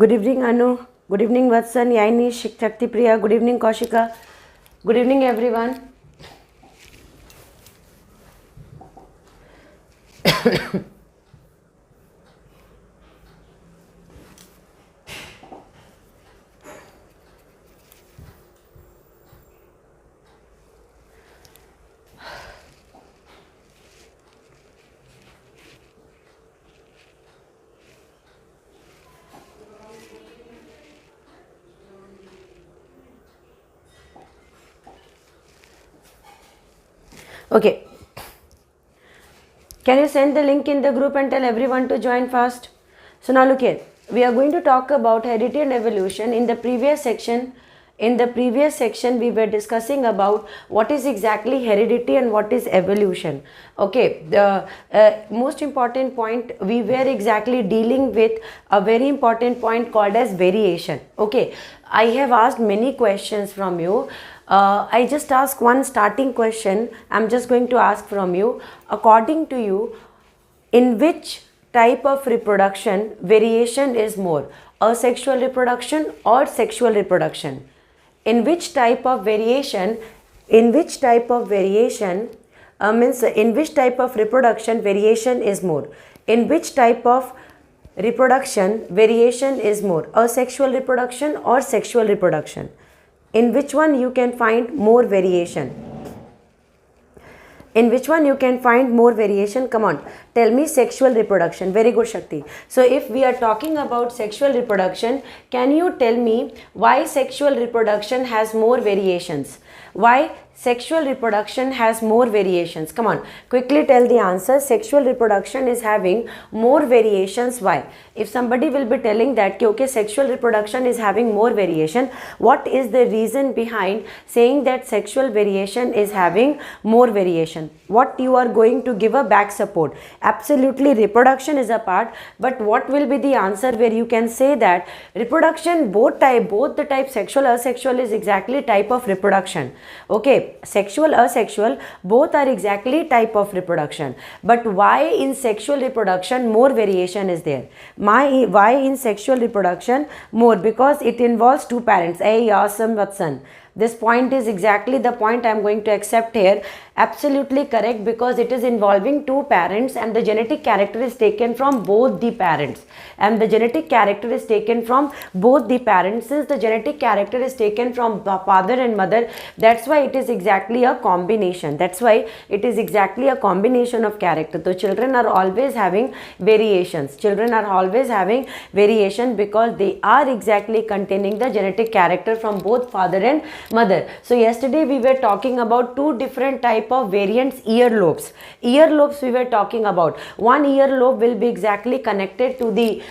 Good evening, Anu. Good evening, Vatsan, Yaini, Shakti Priya. Good evening, Kaushika. Good evening, everyone. Okay. Can you send the link in the group and tell everyone to join fast? So now look here. We are going to talk about heredity and evolution. In the previous section, we were discussing about what is exactly heredity and what is evolution. Okay, the most important point, we were exactly dealing with a very important point called as variation. Okay, I have asked many questions from you. I just ask one starting question. I'm just going to ask from you, according to you, in which type of reproduction variation is more, asexual reproduction or sexual reproduction? In which type of variation, in which type of reproduction variation is more? In which type of reproduction variation is more, asexual reproduction or sexual reproduction? In which one you can find more variation? In which one you can find more variation? Come on, tell me. Sexual reproduction. Very good, Shakti. So if we are talking about sexual reproduction, can you tell me why sexual reproduction has more variations? Why sexual reproduction has more variations? Come on, quickly tell the answer. Sexual reproduction is having more variations. Why? If somebody will be telling that okay, sexual reproduction is having more variation, what is the reason behind saying that sexual variation is having more variation? What you are going to give a back support? Absolutely, reproduction is a part, but what will be the answer where you can say that reproduction, both the type sexual, asexual is exactly type of reproduction. Okay, sexual, asexual, both are exactly type of reproduction. But why in sexual reproduction more variation is there? Why in sexual reproduction more? Because it involves two parents. Hey, awesome, Vatsan. This point is exactly the point I am going to accept here. Absolutely correct, because it is involving two parents and the genetic character is taken from both the parents. And the genetic character is taken from both the parents. Since the genetic character is taken from the father and mother, that's why it is exactly a combination. That's why it is exactly a combination of character. So children are always having variations. Children are always having variation because they are exactly containing the genetic character from both father and mother. So yesterday we were talking about two different type of variants, earlobes. Earlobes we were talking about. One earlobe will be exactly connected to the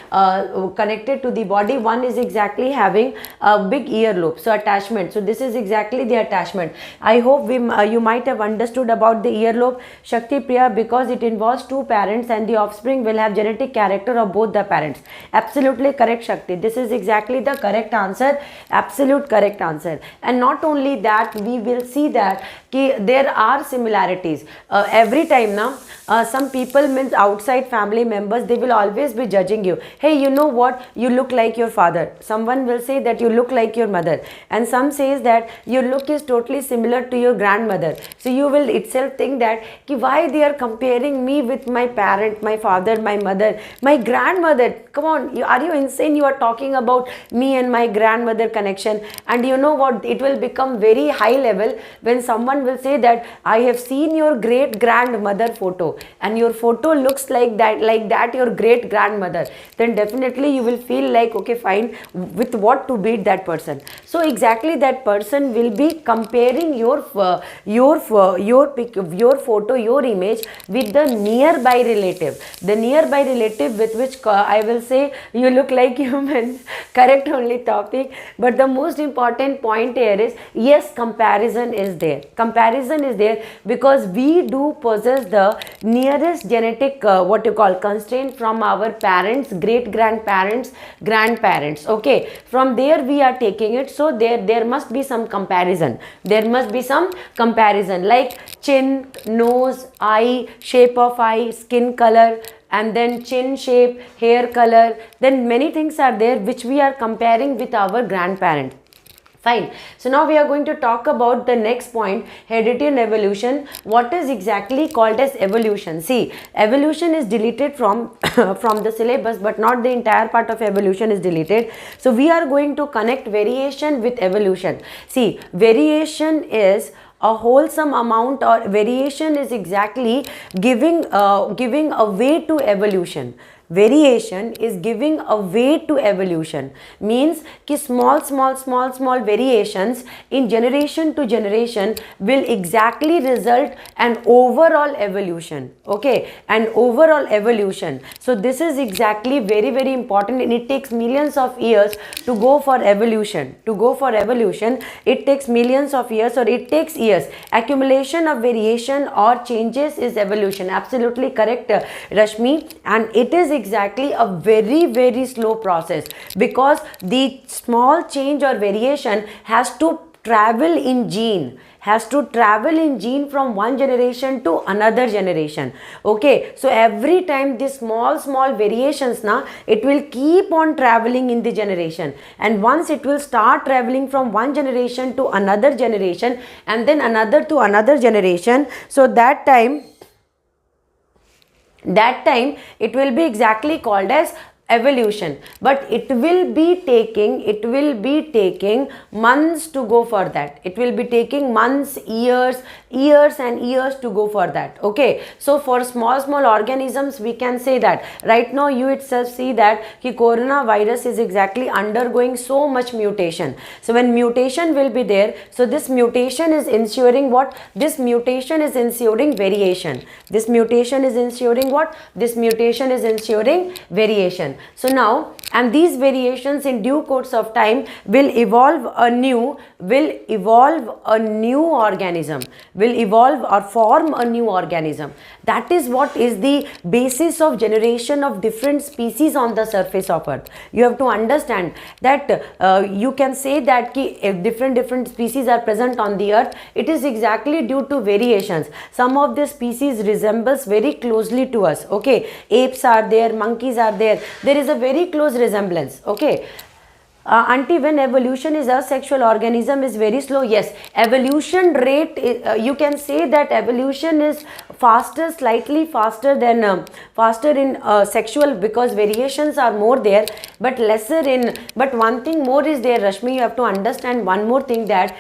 body. One is exactly having a big earlobe. So attachment. So this is exactly the attachment. I hope you might have understood about the earlobe, Shakti Priya, because it involves two parents and the offspring will have genetic character of both the parents. Absolutely correct, Shakti. This is exactly the correct answer. Absolute correct answer. And not only that, we will see that there are similarities. Every time now, some people means outside family members, they will always be judging you. Hey, you know what? You look like your father. Someone will say that you look like your mother. And some says that your look is totally similar to your grandmother. So you will itself think that why they are comparing me with my parent, my father, my mother, my grandmother. Come on, are you insane? You are talking about me and my grandmother connection. And you know what? It will become very high level when someone will say that I have seen your great grandmother photo and your photo looks like that your great grandmother. Then definitely you will feel like okay, fine, with what to beat that person. So exactly that person will be comparing your photo, your image with the nearby relative. The nearby relative with which I will say you look like human. Correct only topic. But the most important point here is yes, comparison is there. Comparison is there because we do possess the nearest genetic constraint from our parents, great grandparents, grandparents. Okay, from there we are taking it. So there must be some comparison. There must be some comparison like chin, nose, eye, shape of eye, skin color, and then chin shape, hair color, then many things are there which we are comparing with our grandparent. Fine. So now we are going to talk about the next point, heredity and evolution. What is exactly called as evolution? See, evolution is deleted from from the syllabus, but not the entire part of evolution is deleted. So we are going to connect variation with evolution. See, variation is a wholesome amount, or variation is exactly giving a way to evolution. Variation is giving a way to evolution, means कि small variations in generation to generation will exactly result an overall evolution. Okay, an overall evolution. So this is exactly very important, and it takes millions of years to go for evolution. To go for evolution, it takes millions of years, or it takes years. Accumulation of variation or changes is evolution. Absolutely correct, Rashmi, and it is exactly a very slow process, because the small change or variation has to travel in gene, from one generation to another generation. Okay, so every time these small variations now, it will keep on traveling in the generation, and once it will start traveling from one generation to another generation, and then another to another generation, so that time it will be exactly called as evolution. But it will be taking months to go for that. It will be taking months, years and years to go for that. Okay, so for small organisms, we can say that right now you itself see that the coronavirus is exactly undergoing so much mutation. So when mutation will be there, so this mutation is ensuring what? This mutation is ensuring variation. This mutation is ensuring what? This mutation is ensuring variation. So now, and these variations in due course of time will evolve a new organism, will evolve or form a new organism. That is what is the basis of generation of different species on the surface of earth. You have to understand that you can say that if different species are present on the earth, it is exactly due to variations. Some of the species resembles very closely to us. Okay, apes are there, monkeys are there. There is a very close resemblance. Okay, until when evolution is a sexual organism is very slow. Yes, evolution rate is, you can say that evolution is faster, slightly faster than faster in sexual, because variations are more there, but lesser in. But one thing more is there, Rashmi, you have to understand one more thing, that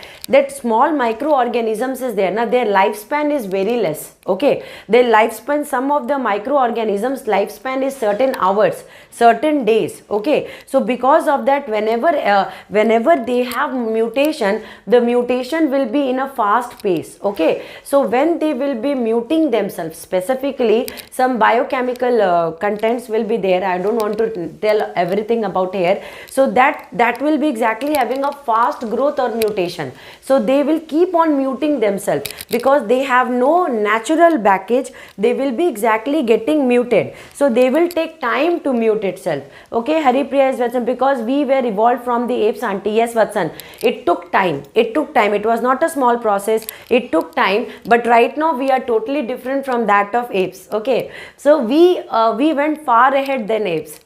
small microorganisms is there. Now their lifespan is very less. Okay, their lifespan, some of the microorganisms lifespan is certain hours, certain days. Okay, so because of that, whenever they have mutation, the mutation will be in a fast pace. Okay, so when they will be muting themselves, specifically some biochemical contents will be there. I don't want to tell everything about here. So that will be exactly having a fast growth or mutation. So they will keep on muting themselves, because they have no natural package. They will be exactly getting muted, so they will take time to mute itself. Okay, Haripriya is Watson, because we were evolved from the apes, auntie. Yes, Watson, it took time. It was not a small process. It took time, but right now we are totally different from that of apes. Okay, so we went far ahead than apes.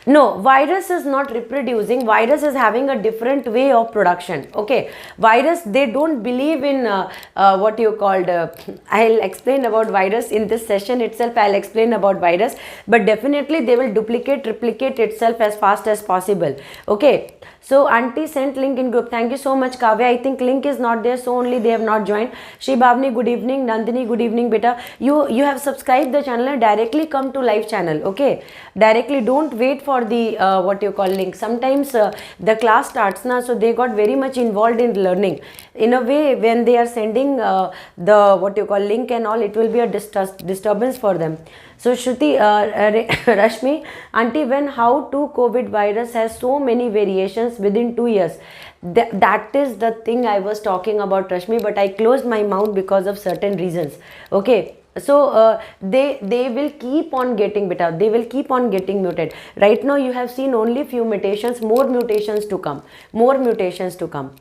No, virus is not reproducing. Virus is having a different way of production. Okay, virus, they don't believe in what you called I'll explain about virus in this session itself. I'll explain about virus, but definitely they will replicate itself as fast as possible. Okay, so auntie sent link in group. Thank you so much, Kavya. I think link is not there, so only they have not joined. Shri Bhavni, good evening. Nandini, good evening, beta. You have subscribed the channel and directly come to live channel. Okay, directly, don't wait for the what you call link. Sometimes the class starts now, so they got very much involved in learning. In a way, when they are sending the what you call link and all, it will be a disturbance for them. So Shruti, Rashmi, auntie, when how to COVID virus has so many variations within 2 years. That is the thing I was talking about, Rashmi, but I closed my mouth because of certain reasons. Okay, so they will keep on getting better. They will keep on getting muted. Right now you have seen only few mutations. More mutations to come. More mutations to come.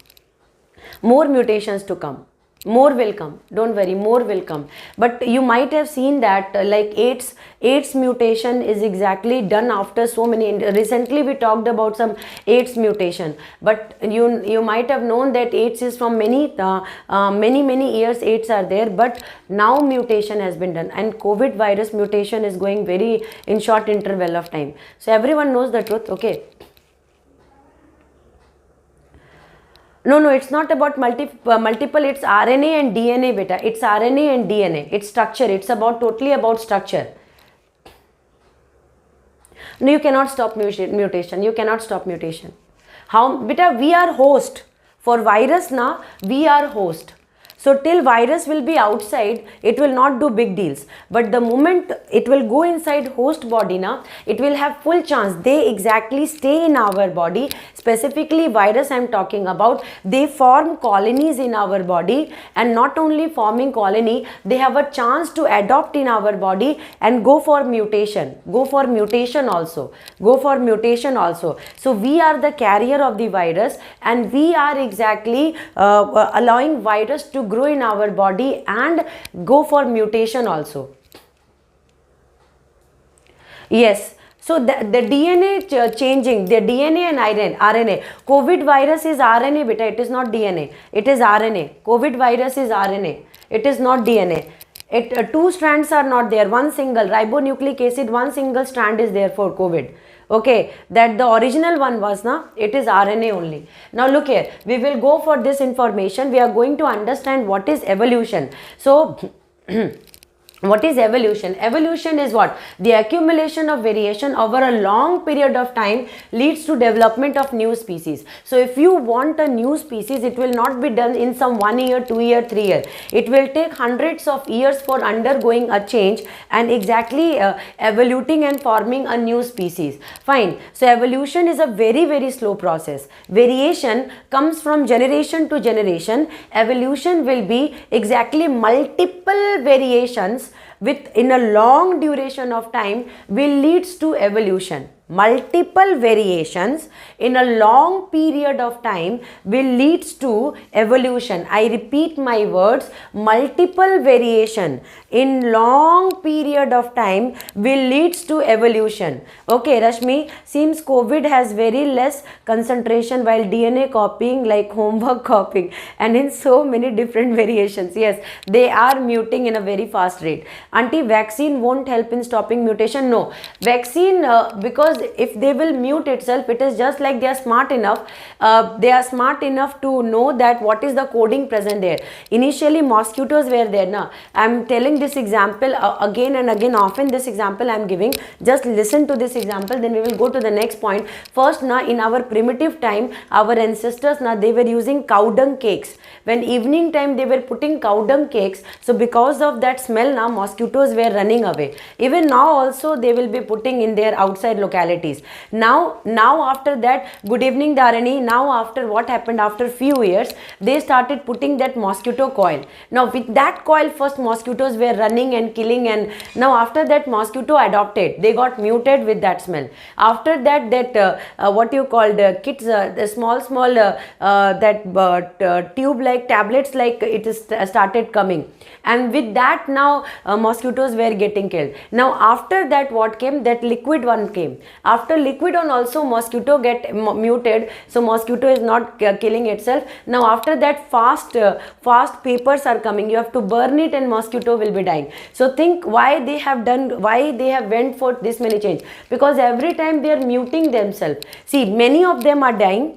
More mutations to come. More will come, don't worry, more will come. But you might have seen that like AIDS mutation is exactly done after so many. Recently we talked about some AIDS mutation, but you might have known that AIDS is from many years. AIDS are there, but now mutation has been done, and COVID virus mutation is going very in short interval of time. So everyone knows the truth. Okay. No, it's not about multiple, it's RNA and DNA, beta. It's RNA and DNA. It's structure. It's about totally about structure. No, you cannot stop mutation. You cannot stop mutation. How, beta, we are host. For virus na, we are host. So till virus will be outside, it will not do big deals. But the moment it will go inside host body na, it will have full chance. They exactly stay in our body. Specifically virus I am talking about. They form colonies in our body, and not only forming colony, they have a chance to adopt in our body and go for mutation. Go for mutation also. Go for mutation also. So we are the carrier of the virus, and we are exactly allowing virus to grow in our body and go for mutation also. Yes. So the DNA changing, the DNA and RNA. COVID virus is RNA, beta. It is not DNA. It is RNA. COVID virus is RNA. It is not DNA. Two strands are not there. One single ribonucleic acid, one single strand is there for COVID. Okay, that the original one was na, it is RNA only. Now look here, we will go for this information. We are going to understand what is evolution. So what is evolution? Evolution is what? The accumulation of variation over a long period of time leads to development of new species. So if you want a new species, it will not be done in some 1 year, 2 year, 3 year. It will take hundreds of years for undergoing a change and exactly evoluting and forming a new species. Fine. So evolution is a very slow process. Variation comes from generation to generation. Evolution will be exactly multiple variations with in a long duration of time will leads to evolution. Multiple variations in a long period of time will leads to evolution. I repeat my words, multiple variation in long period of time will leads to evolution. Okay, Rashmi, seems COVID has very less concentration while DNA copying like homework copying and in so many different variations. Yes, they are muting in a very fast rate. Anti-vaccine won't help in stopping mutation. No, vaccine because if they will mute itself, it is just like they are smart enough. They are smart enough to know that what is the coding present there. Initially, mosquitoes were there. Now, I am telling this example again and again. Often this example I am giving. Just listen to this example. Then we will go to the next point. First, now in our primitive time, our ancestors now they were using cow dung cakes. When evening time they were putting cow dung cakes. So because of that smell, now mosquitoes were running away. Even now also they will be putting in their outside localities. Now after that, good evening Dharani, now after what happened after few years, they started putting that mosquito coil. Now with that coil, first mosquitoes were running and killing, and now after that mosquito adopted, they got muted with that smell. After that what you call the kits, the small tube like tablets like it is started coming, and with that now mosquitoes were getting killed. Now after that what came, that liquid one came. After liquid one also mosquito get muted, so mosquito is not killing itself. Now after that fast papers are coming, you have to burn it and mosquito will be dying. So think why they have went for this many change, because every time they are muting themselves. See, many of them are dying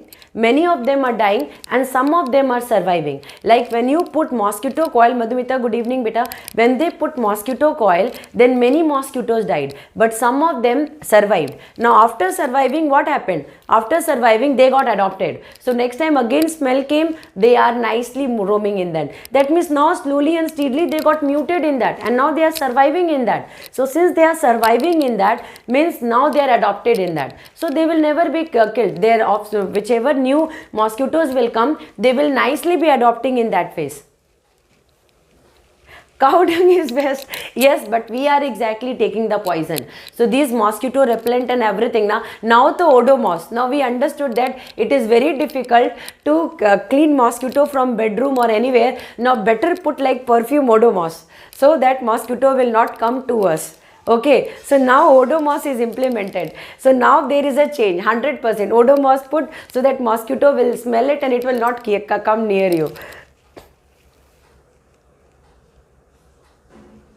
and some of them are surviving. Like when you put mosquito coil, Madhumita, good evening beta, when they put mosquito coil, then many mosquitoes died, but some of them survived. Now after surviving, what happened? After surviving, they got adopted. So next time again smell came, they are nicely roaming in that. That means now slowly and steadily they got muted in that, and now they are surviving in that. So since they are surviving in that, means now they are adopted in that. So they will never be killed. They are whichever new mosquitoes will come, they will nicely be adopting in that phase. Cow dung is best. Yes, but we are exactly taking the poison. So these mosquito repellent and everything. Now the Odomos. Now we understood that it is very difficult to clean mosquito from bedroom or anywhere. Now better put like perfume Odomos, so that mosquito will not come to us. Okay, so now Odomos is implemented. So now there is a change, 100%. Odomos put so that mosquito will smell it and it will not come near you.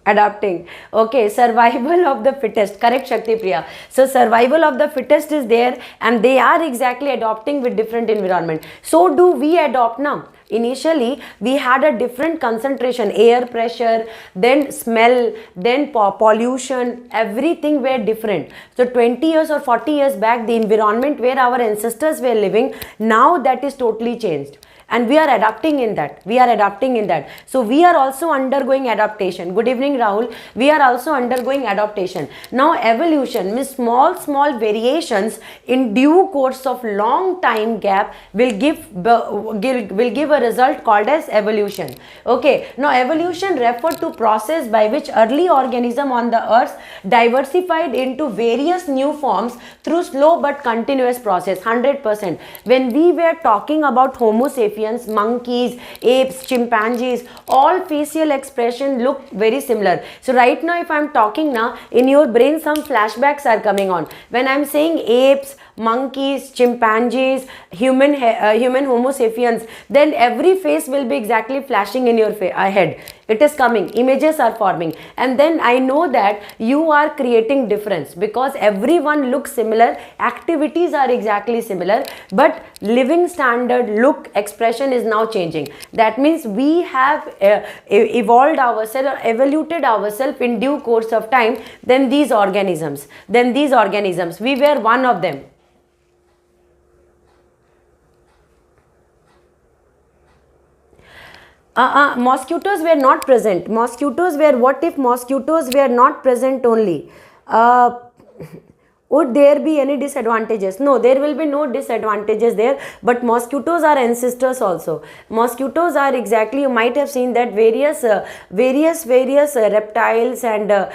Adapting. Okay, survival of the fittest. Correct, Shakti Priya. So survival of the fittest is there, and they are exactly adopting with different environment. So do we adopt now? Initially, we had a different concentration, air pressure, then smell, then pollution, everything were different. So 20 years or 40 years back, the environment where our ancestors were living, now that is totally changed. And we are adapting in that. So we are also undergoing adaptation. Good evening, Rahul. We are also undergoing adaptation. Now evolution means small variations in due course of long time gap will give a result called as evolution. Okay, now evolution referred to process by which early organism on the earth diversified into various new forms through slow but continuous process. 100%. When we were talking about Homo sapiens, monkeys, apes, chimpanzees, all facial expression look very similar. So right now if I am talking now, in your brain some flashbacks are coming on. When I am saying apes, monkeys, chimpanzees, human Homo sapiens, then every face will be exactly flashing in your head. It is coming, images are forming, and then I know that you are creating difference because everyone looks similar, activities are exactly similar, but living standard, look, expression is now changing. That means we have evolved ourselves or evoluted ourselves in due course of time than these organisms. We were one of them. Mosquitoes were not present. What if mosquitoes were not present only? Would there be any disadvantages? No, there will be no disadvantages there, but mosquitoes are ancestors also. Mosquitoes are exactly, you might have seen that various reptiles and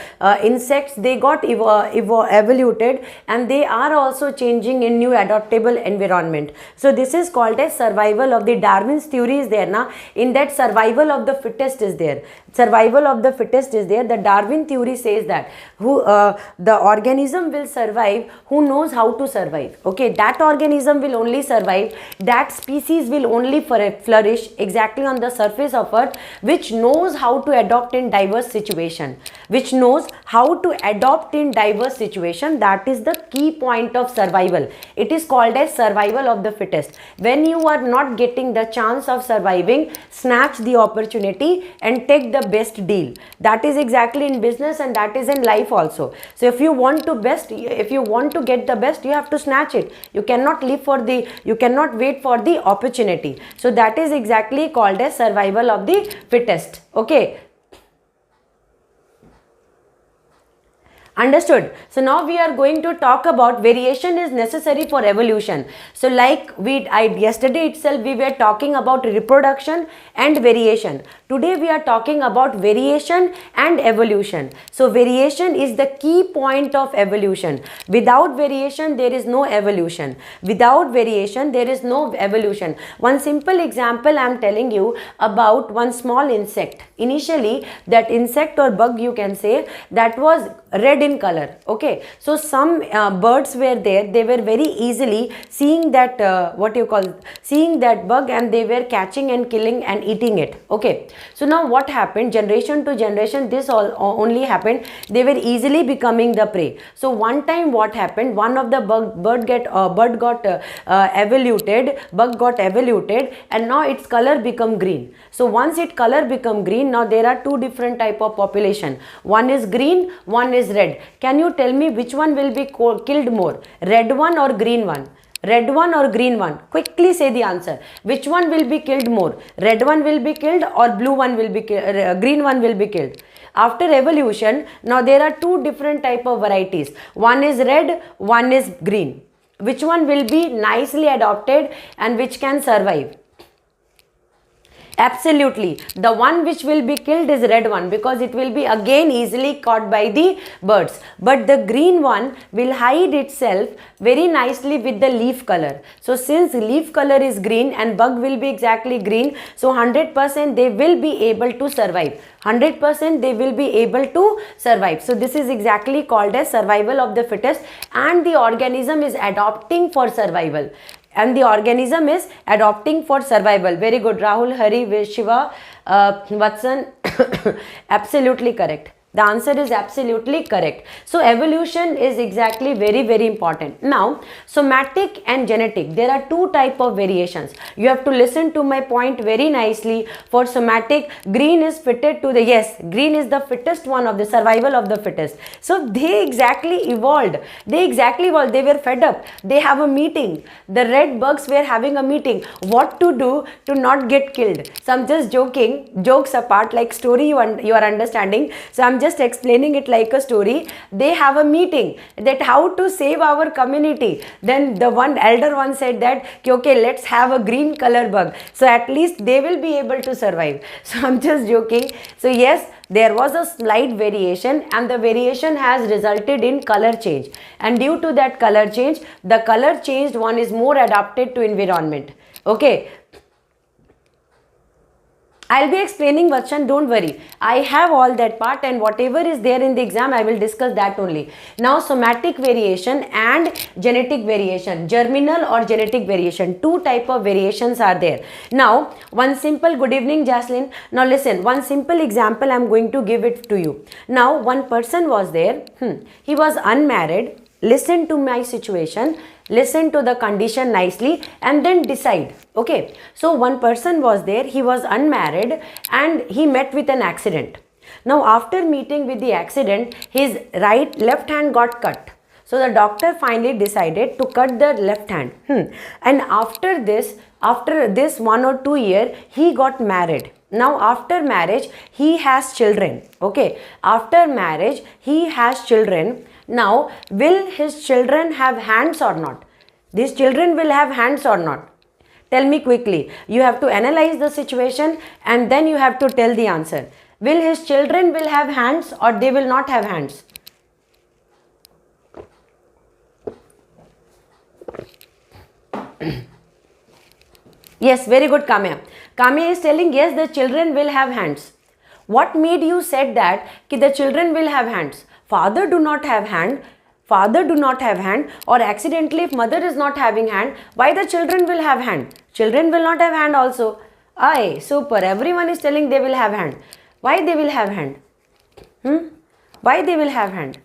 insects, they got evoluted, and they are also changing in new adaptable environment. So this is called as survival of the Darwin's theory is there now. In that, survival of the fittest is there. The Darwin theory says that the organism will survive who knows how to survive. Okay, that organism will only survive, that species will only flourish exactly on the surface of earth, which knows how to adapt in diverse situation. That is the key point of survival. It is called as survival of the fittest. When you are not getting the chance of surviving, snatch the opportunity and take the best deal. That is exactly in business, and that is in life also. So if you want to get the best, you have to snatch it. You cannot wait for the opportunity. So that is exactly called as survival of the fittest. Okay. Understood. So now we are going to talk about variation is necessary for evolution. So like yesterday itself we were talking about reproduction and variation. Today we are talking about variation and evolution. So variation is the key point of evolution. Without variation there is no evolution. One simple example I am telling you about one small insect. Initially that insect or bug, you can say, that was red in color. Okay, so some birds were there, they were very easily seeing that bug, and they were catching and killing and eating it. Okay, so now what happened, generation to generation, this only happened, they were easily becoming the prey. So one time what happened, one of the bug got evoluted, and now its color become green. So once its color become green, now there are two different type of population. One is green, one is red. Can you tell me which one will be killed more, red one or green one? Red one or green one? Quickly say the answer. Which one will be killed more? Red one will be killed or blue one will be killed, green one will be killed? After evolution, now there are two different type of varieties. One is red, one is green. Which one will be nicely adopted and which can survive? Absolutely. The one which will be killed is red one, because it will be again easily caught by the birds. But the green one will hide itself very nicely with the leaf color. So since leaf color is green and bug will be exactly green, so 100% they will be able to survive. 100% they will be able to survive. So this is exactly called as survival of the fittest, and the organism is adapting for survival. And the organism is adopting for survival. Very good, Rahul, Hari, Shiva, Vatsan. Absolutely correct. The answer is absolutely correct. So evolution is exactly very important. Now, somatic and genetic, there are two type of variations. You have to listen to my point very nicely. For somatic, green is fitted to the, yes, green is the fittest one of the survival of the fittest. So they exactly evolved. They were fed up. They have a meeting. The red bugs were having a meeting. What to do to not get killed. So I'm just joking, jokes apart, like story you are understanding. So I'm just explaining it like a story. They have a meeting that how to save our community. Then the one elder one said that, okay, let's have a green color bug, so at least they will be able to survive. So I'm just joking. So yes, there was a slight variation, and the variation has resulted in color change, and due to that color change, the color changed one is more adapted to environment. Okay, I'll be explaining, Vatshan, don't worry. I have all that part, and whatever is there in the exam, I will discuss that only. Now, somatic variation and genetic variation, germinal or genetic variation, two type of variations are there. Now, one simple, good evening, Jaslyn. Now listen, one simple example, I'm going to give it to you. Now, one person was there, he was unmarried. Listen to my situation, listen to the condition nicely, and then decide. Okay, so one person was there, he was unmarried and he met with an accident. Now after meeting with the accident, his left hand got cut. So the doctor finally decided to cut the left hand. And after this 1 or 2 years, he got married. Now after marriage, he has children. Okay, after marriage, he has children. Now, will his children have hands or not? These children will have hands or not? Tell me quickly. You have to analyze the situation and then you have to tell the answer. Will his children will have hands or they will not have hands? Yes, very good, Kamya. Kamya is telling yes, the children will have hands. What made you said that the children will have hands? Father do not have hand, or accidentally if mother is not having hand, why the children will have hand? Children will not have hand also. Aye, super, everyone is telling they will have hand. Why they will have hand? Why they will have hand?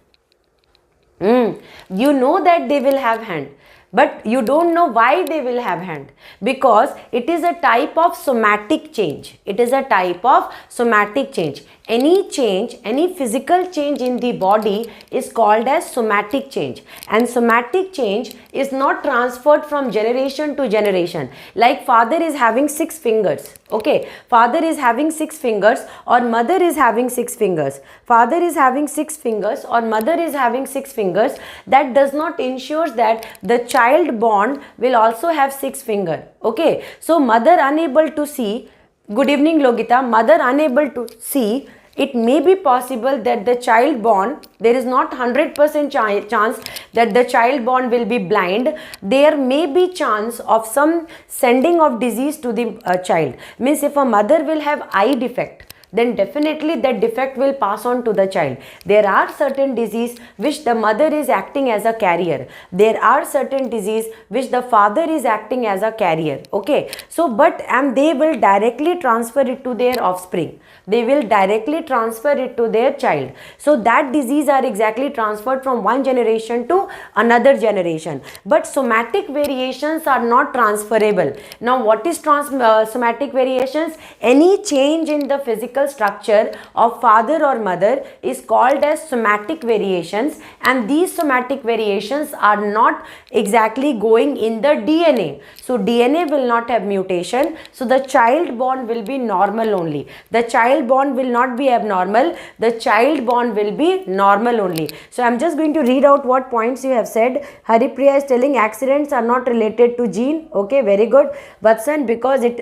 You know that they will have hand, but you don't know why they will have hand, because it is a type of somatic change. It is a type of somatic change. Any change, any physical change in the body is called as somatic change, and somatic change is not transferred from generation to generation. Like father is having 6 fingers. Okay, father is having 6 fingers or mother is having 6 fingers. Father is having 6 fingers or mother is having 6 fingers. That does not ensure that the child born will also have 6 fingers. Okay, so mother unable to see. Good evening, Logita. Mother unable to see. It may be possible that the child born, there is not 100% chance that the child born will be blind. There may be chance of some sending of disease to the child. Means if a mother will have eye defect, then definitely that defect will pass on to the child. There are certain disease which the mother is acting as a carrier. There are certain disease which the father is acting as a carrier. Okay, so and they will directly transfer it to their offspring. They will directly transfer it to their child. So that disease are exactly transferred from one generation to another generation. But somatic variations are not transferable. Now what is somatic variations? Any change in the physical biological structure of father or mother is called as somatic variations, and these somatic variations are not exactly going in the DNA. So DNA will not have mutation, so the child born will be normal only. The child born will not be abnormal, the child born will be normal only. So I'm just going to read out what points you have said. Haripriya is telling accidents are not related to gene. Okay, very good. Vatsan, because it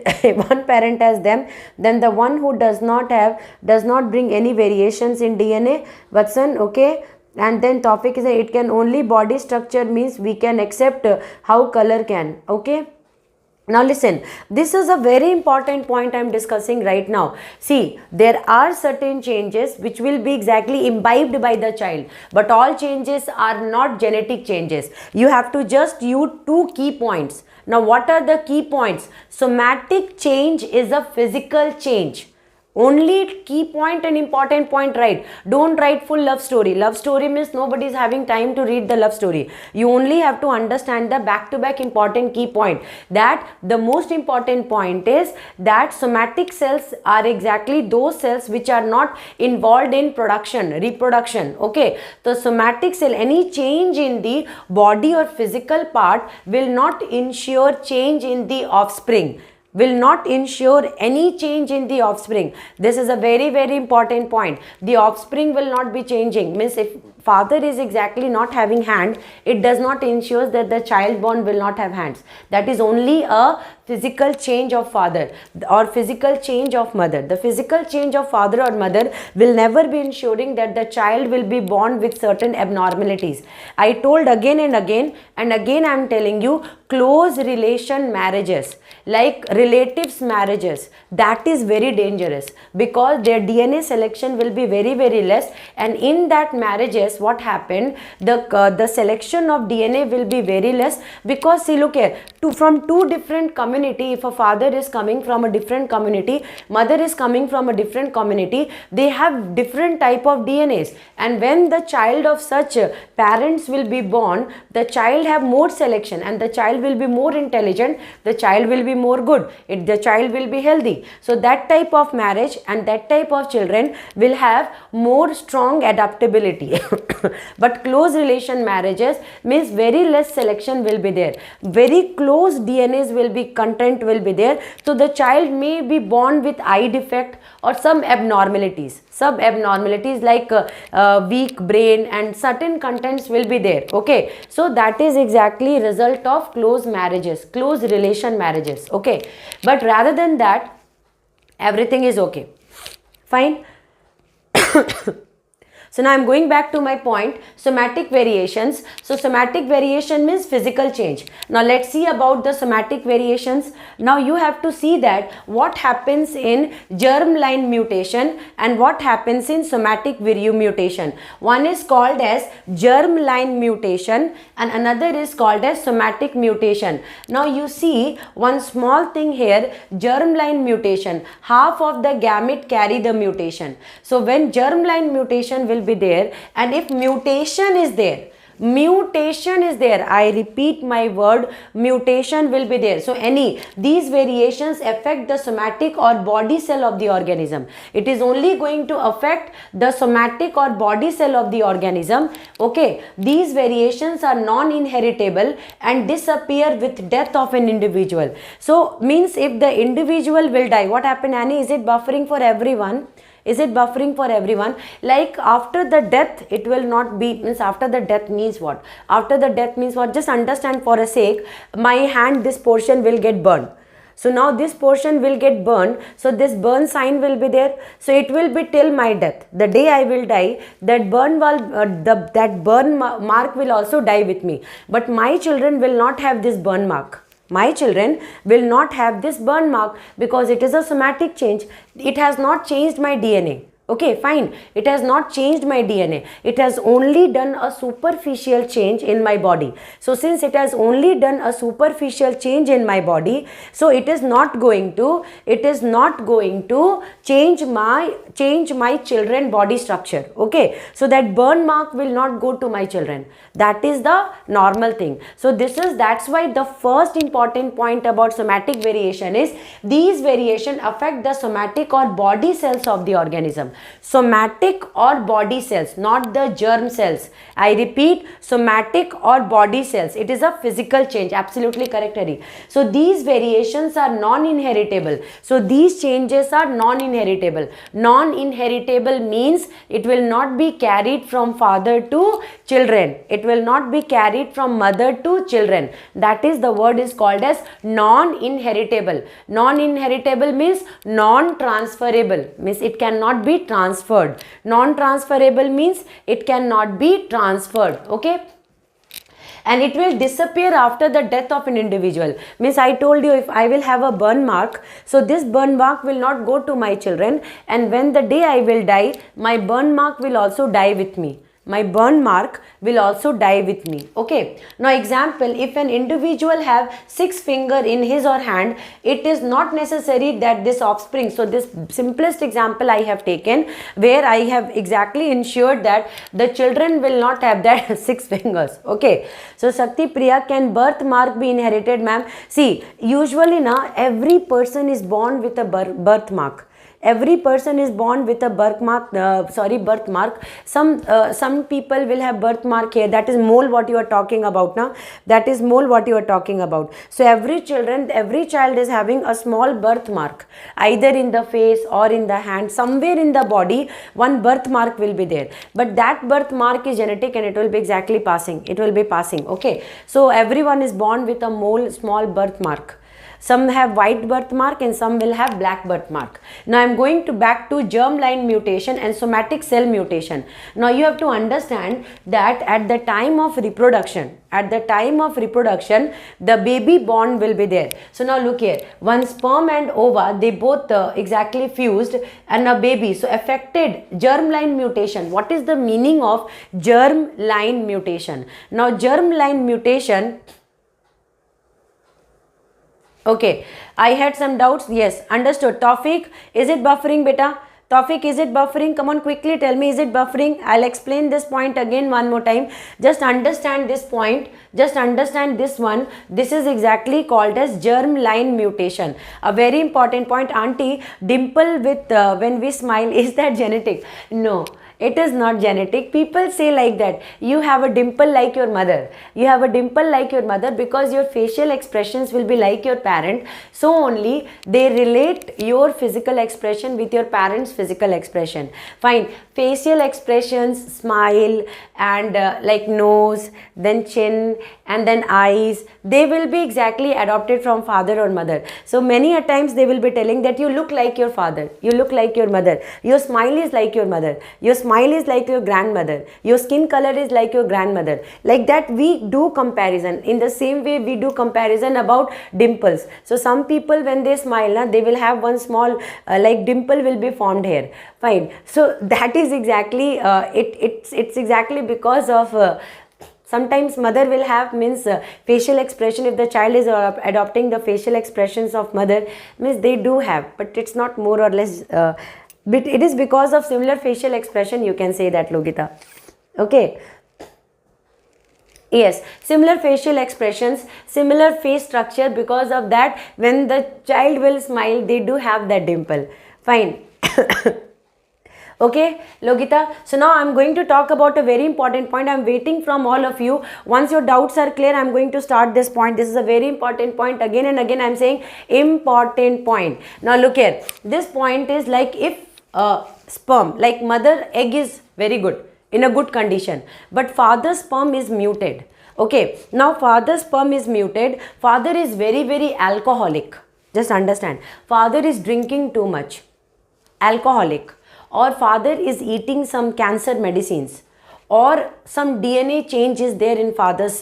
one parent has them, then the one who does not have does not bring any variations in DNA. Vatsan, okay. And then topic is it can only body structure, means we can accept how color can. Okay. Now listen, this is a very important point I am discussing right now. See, there are certain changes which will be exactly imbibed by the child, but all changes are not genetic changes. You have to just use two key points. Now what are the key points? Somatic change is a physical change. Only key point and important point write. Don't write full love story. Love story means nobody is having time to read the love story. You only have to understand the back-to-back important key point. That the most important point is that somatic cells are exactly those cells which are not involved in reproduction. Okay. The somatic cell, any change in the body or physical part will not ensure change in the offspring. Will not ensure any change in the offspring. This is a very, very important point. The offspring will not be changing. Means if father is exactly not having hand, it does not ensure that the child born will not have hands. That is only a physical change of father or physical change of mother. The physical change of father or mother will never be ensuring that the child will be born with certain abnormalities. I told again and again I am telling you, close relation marriages like relatives marriages, that is very dangerous because their DNA selection will be very, very less, and in that marriages what happened, the selection of DNA will be very less because see, look here, from two different community, if a father is coming from a different community, mother is coming from a different community, they have different type of DNAs, and when the child of such parents will be born, the child have more selection and the child will be more intelligent, the child will be more good, the child will be healthy. So that type of marriage and that type of children will have more strong adaptability. But close relation marriages means very less selection will be there, very close DNAs will be content will be there, so the child may be born with eye defect or some abnormalities like weak brain and certain contents will be there. Okay, so that is exactly result of close marriages, close relation marriages. Okay, but rather than that, everything is okay, fine. So now I am going back to my point, somatic variations. So somatic variation means physical change. Now let's see about the somatic variations. Now you have to see that what happens in germline mutation and what happens in somatic mutation. One is called as germline mutation and another is called as somatic mutation. Now you see one small thing here, germline mutation, half of the gamete carry the mutation. So when germline mutation will be there, and if mutation is there, I repeat my word, mutation will be there. So these variations affect the somatic or body cell of the organism. It is only going to affect the somatic or body cell of the organism. Okay, these variations are non-inheritable and disappear with death of an individual. So means if the individual will die, what happened, Annie? Is it buffering for everyone? Is it buffering for everyone? Like after the death, it will not be, means after the death means what? After the death means what? Just understand for a sake, my hand, this portion will get burned. So now this portion will get burned. So this burn sign will be there. So it will be till my death. The day I will die, that burn mark will also die with me. But my children will not have this burn mark. My children will not have this burn mark because it is a somatic change. It has not changed my DNA. Okay, fine. It has not changed my DNA. It has only done a superficial change in my body. So since it has only done a superficial change in my body, so it is not going to change my children body structure. Okay, so that burn mark will not go to my children. That is the normal thing. So that's why the first important point about somatic variation is these variation affect the somatic or body cells of the organism. Somatic or body cells, not the germ cells. I repeat, somatic or body cells. It is a physical change. Absolutely correct, Hari. So these variations are non-inheritable. So these changes are non-inheritable. Non-inheritable means it will not be carried from father to children. It will not be carried from mother to children. That is, the word is called as non-inheritable. Non-inheritable means non-transferable, means it cannot be transferred. Non-transferable means it cannot be transferred. Okay, and it will disappear after the death of an individual. Means I told you, if I will have a burn mark, so this burn mark will not go to my children, and when the day I will die, my burn mark will also die with me. My burn mark will also die with me. Okay, now example, if an individual have 6 finger in his or hand, it is not necessary that this offspring, so this simplest example I have taken, where I have exactly ensured that the children will not have that 6 fingers. Okay, so Shakti Priya, can birthmark be inherited, ma'am? See, usually now every person is born with a birthmark. Every person is born with a birthmark. Some people will have birthmark here. That is mole what you are talking about now. That is mole what you are talking about. So every child is having a small birthmark, either in the face or in the hand. Somewhere in the body, one birthmark will be there. But that birthmark is genetic and it will be exactly passing. It will be passing. Okay. So everyone is born with a small birthmark. Some have white birthmark and some will have black birthmark. Now I am going to back to germline mutation and somatic cell mutation. Now you have to understand that at the time of reproduction, the baby born will be there. So now look here, one sperm and ova, they both exactly fused, and a baby. So affected germline mutation. What is the meaning of germline mutation? Now germline mutation, okay, I had some doubts. Yes, understood. Tawfiq, is it buffering, beta? Tawfiq, is it buffering? Come on, quickly tell me, is it buffering? I'll explain this point again one more time. Just understand this point. Just understand this one. This is exactly called as germline mutation. A very important point. Auntie, dimple with when we smile, is that genetic? No. It is not genetic. People say like that, you have a dimple like your mother. You have a dimple like your mother because your facial expressions will be like your parent. So only they relate your physical expression with your parent's physical expression. Fine. Facial expressions, smile and like nose, then chin and then eyes, they will be exactly adopted from father or mother. So many a times they will be telling that you look like your father, you look like your mother, your smile is like your mother, your smile is like your grandmother, your skin color is like your grandmother. Like that we do comparison. In the same way we do comparison about dimples. So some people when they smile, they will have one small like dimple will be formed here. Fine. So that is exactly it's exactly because of sometimes mother will have means facial expression. If the child is adopting the facial expressions of mother, means they do have, but it's not more or less but it is because of similar facial expression, you can say that, Logita. Okay. Yes, similar facial expressions, similar face structure. Because of that, when the child will smile, they do have that dimple. Fine. Okay, Logita. So now I am going to talk about a very important point. I am waiting from all of you. Once your doubts are clear, I am going to start this point. This is a very important point. Again and again I am saying important point. Now look here. This point is like if sperm, like mother egg is very good, in a good condition, but father's sperm is muted. Okay, now father's sperm is muted. Father is very alcoholic. Just understand. Father is drinking too much, alcoholic, or father is eating some cancer medicines, or some DNA change is there in father's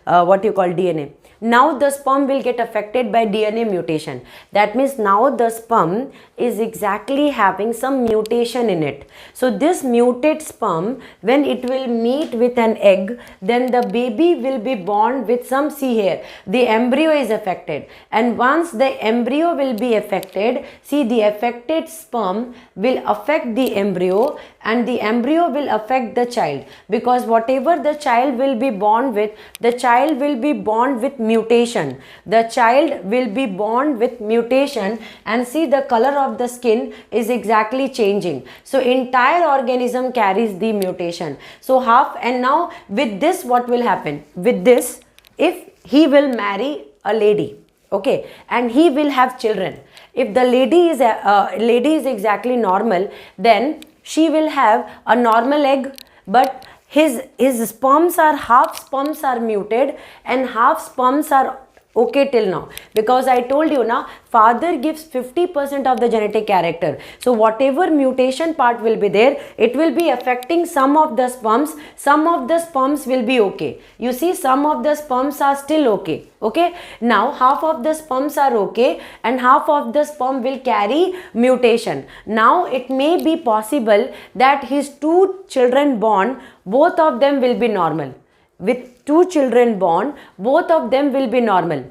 what you call DNA. now the sperm will get affected by DNA mutation. That means now the sperm is exactly having some mutation in it. So this mutate sperm, when it will meet with an egg, then the baby will be born with some, see here, the embryo is affected, and once the embryo will be affected, see, the affected sperm will affect the embryo, and the embryo will affect the child, because whatever the child will be born with, the child will be born with mutation. The child will be born with mutation, and see, the color of the skin is exactly changing. So entire organism carries the mutation. So half, and now with this what will happen? With this, if he will marry a lady, okay, and he will have children. If the lady is exactly normal, then she will have a normal egg, but his sperms are, half sperms are muted and half sperms are okay till now, because I told you now, father gives 50% of the genetic character. So whatever mutation part will be there, it will be affecting some of the sperms. Some of the sperms will be okay. You see, some of the sperms are still okay. Okay, now half of the sperms are okay and half of the sperm will carry mutation. Now it may be possible that his 2 children born, both of them will be normal. With 2 children born, both of them will be normal.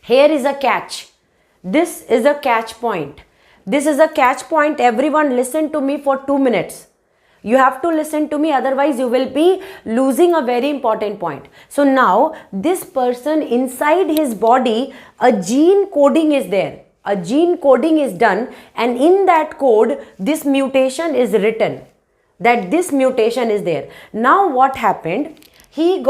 Here is a catch. This is a catch point. This is a catch point. Everyone listen to me for 2 minutes. You have to listen to me, otherwise you will be losing a very important point. So now this person, inside his body, a gene coding is there. A gene coding is done, and in that code this mutation is written, that this mutation is there. Now what happened? He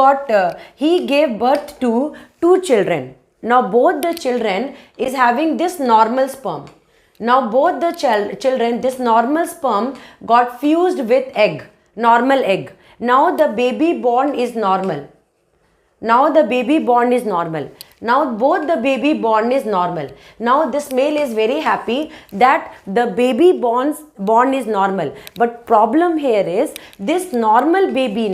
gave birth to 2 children. Now both the children is having this normal sperm. Now both the children, this normal sperm got fused with egg, normal egg. Now the baby born is normal. Now the baby born is normal. Now both the baby born is normal. Now this male is very happy that the baby born is normal. But problem here is, this normal baby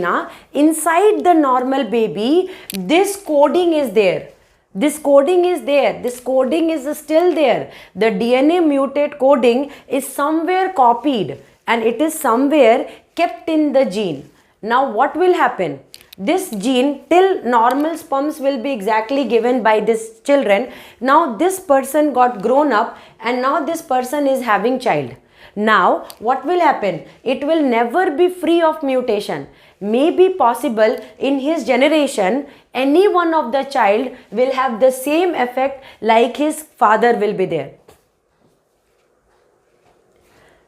inside the normal baby, this coding is there. This coding is there. This coding is still there. The DNA mutate coding is somewhere copied and it is somewhere kept in the gene. Now what will happen? This gene, till normal sperms will be exactly given by this children. Now this person got grown up and now this person is having child. Now what will happen? It will never be free of mutation. May be possible in his generation, any one of the child will have the same effect like his father will be there.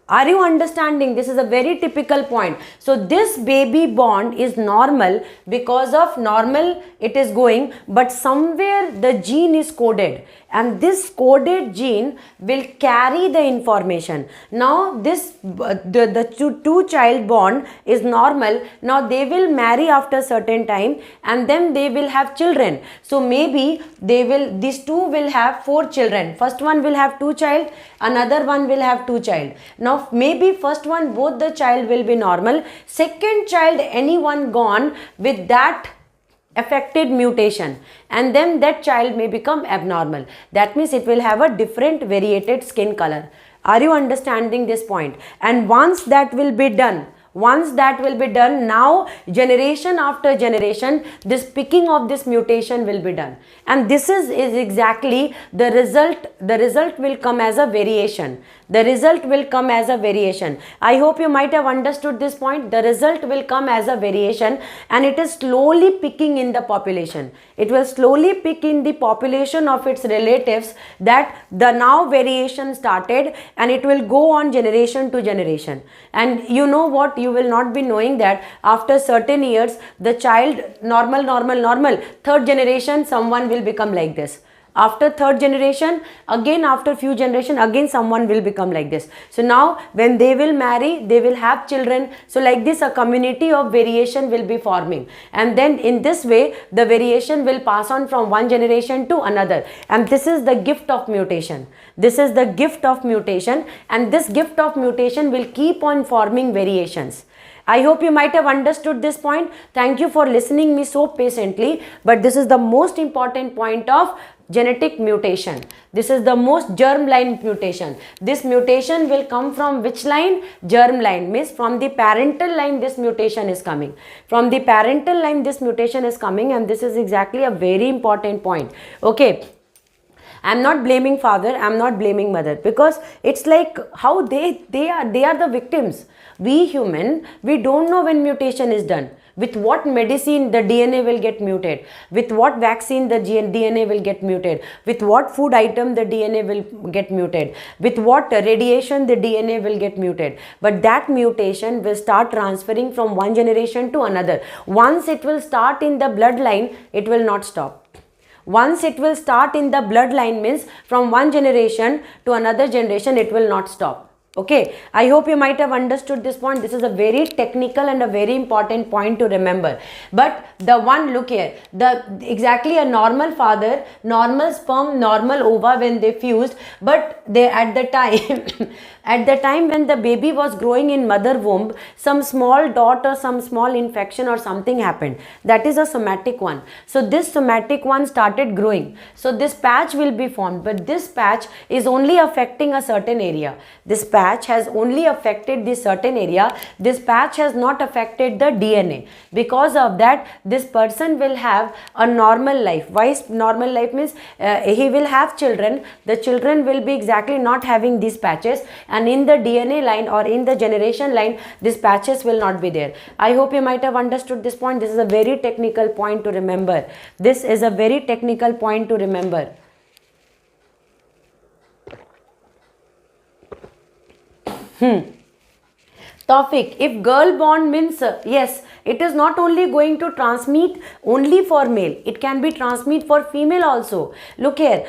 Are you understanding? This is a very typical point. So this baby born is normal, because of normal it is going, but somewhere the gene is coded and this coded gene will carry the information. Now this the two child born is normal. Now they will marry after certain time and then they will have children. So maybe these two will have 4 children. First one will have 2 child, another one will have 2 child. Now maybe first one, both the child will be normal. Second child, anyone gone with that affected mutation, and then that child may become abnormal. That means it will have a different variated skin color. Are you understanding this point? And once that will be done, now generation after generation, this picking of this mutation will be done, and this is exactly the result. The result will come as a variation. The result will come as a variation. I hope you might have understood this point. The result will come as a variation, and it is slowly picking in the population. It will slowly pick in the population of its relatives, that the now variation started, and it will go on generation to generation. And you know what? You will not be knowing that after certain years, the child normal, third generation someone will become like this. After third generation, again after few generation, again someone will become like this. So now when they will marry, they will have children. So like this, a community of variation will be forming, and then in this way the variation will pass on from one generation to another. And this is the gift of mutation. This is the gift of mutation, and this gift of mutation will keep on forming variations. I hope you might have understood this point. Thank you for listening me so patiently. But this is the most important point of genetic mutation. This is the most germline mutation. This mutation will come from which line? Germline, means from the parental line this mutation is coming. From the parental line this mutation is coming, and this is exactly a very important point. Okay. I'm not blaming father, I'm not blaming mother, because it's like how they are the victims. We human, we don't know when mutation is done. With what medicine the DNA will get muted, with what vaccine the DNA will get muted, with what food item the DNA will get muted, with what radiation the DNA will get muted. But that mutation will start transferring from one generation to another. Once it will start in the bloodline, it will not stop. Once it will start in the bloodline, means from one generation to another generation, it will not stop. Okay, I hope you might have understood this point. This is a very technical and a very important point to remember. But the one, look here, exactly a normal father, normal sperm, normal ova when they fused, but they at the time at the time when the baby was growing in mother womb, some small dot or some small infection or something happened. That is a somatic one. So this somatic one started growing. So this patch will be formed, but this patch is only affecting a certain area. This patch has only affected this certain area. This patch has not affected the DNA. Because of that, this person will have a normal life. Why normal life? Means he will have children. The children will be exactly not having these patches, and in the DNA line or in the generation line, these patches will not be there. I hope you might have understood this point. This is a very technical point to remember. This is a very technical point to remember. Tawfiq, if girl born means, yes, it is not only going to transmit only for male, it can be transmit for female also. Look here,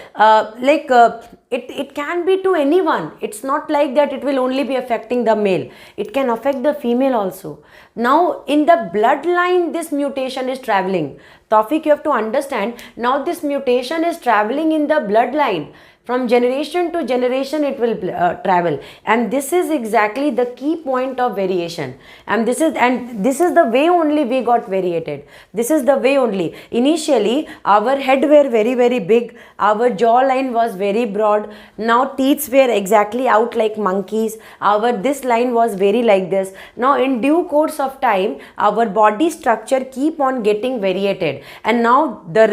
it can be to anyone. It's not like that it will only be affecting the male. It can affect the female also. Now, in the bloodline, this mutation is traveling. Tawfiq, you have to understand, now this mutation is traveling in the bloodline. From generation to generation it will travel, and this is exactly the key point of variation, and this is the way only we got variated. This is the way only. Initially our head were very, very big, our jawline was very broad, now teeth were exactly out like monkeys, this line was very like this. Now in due course of time our body structure keep on getting variated, and now the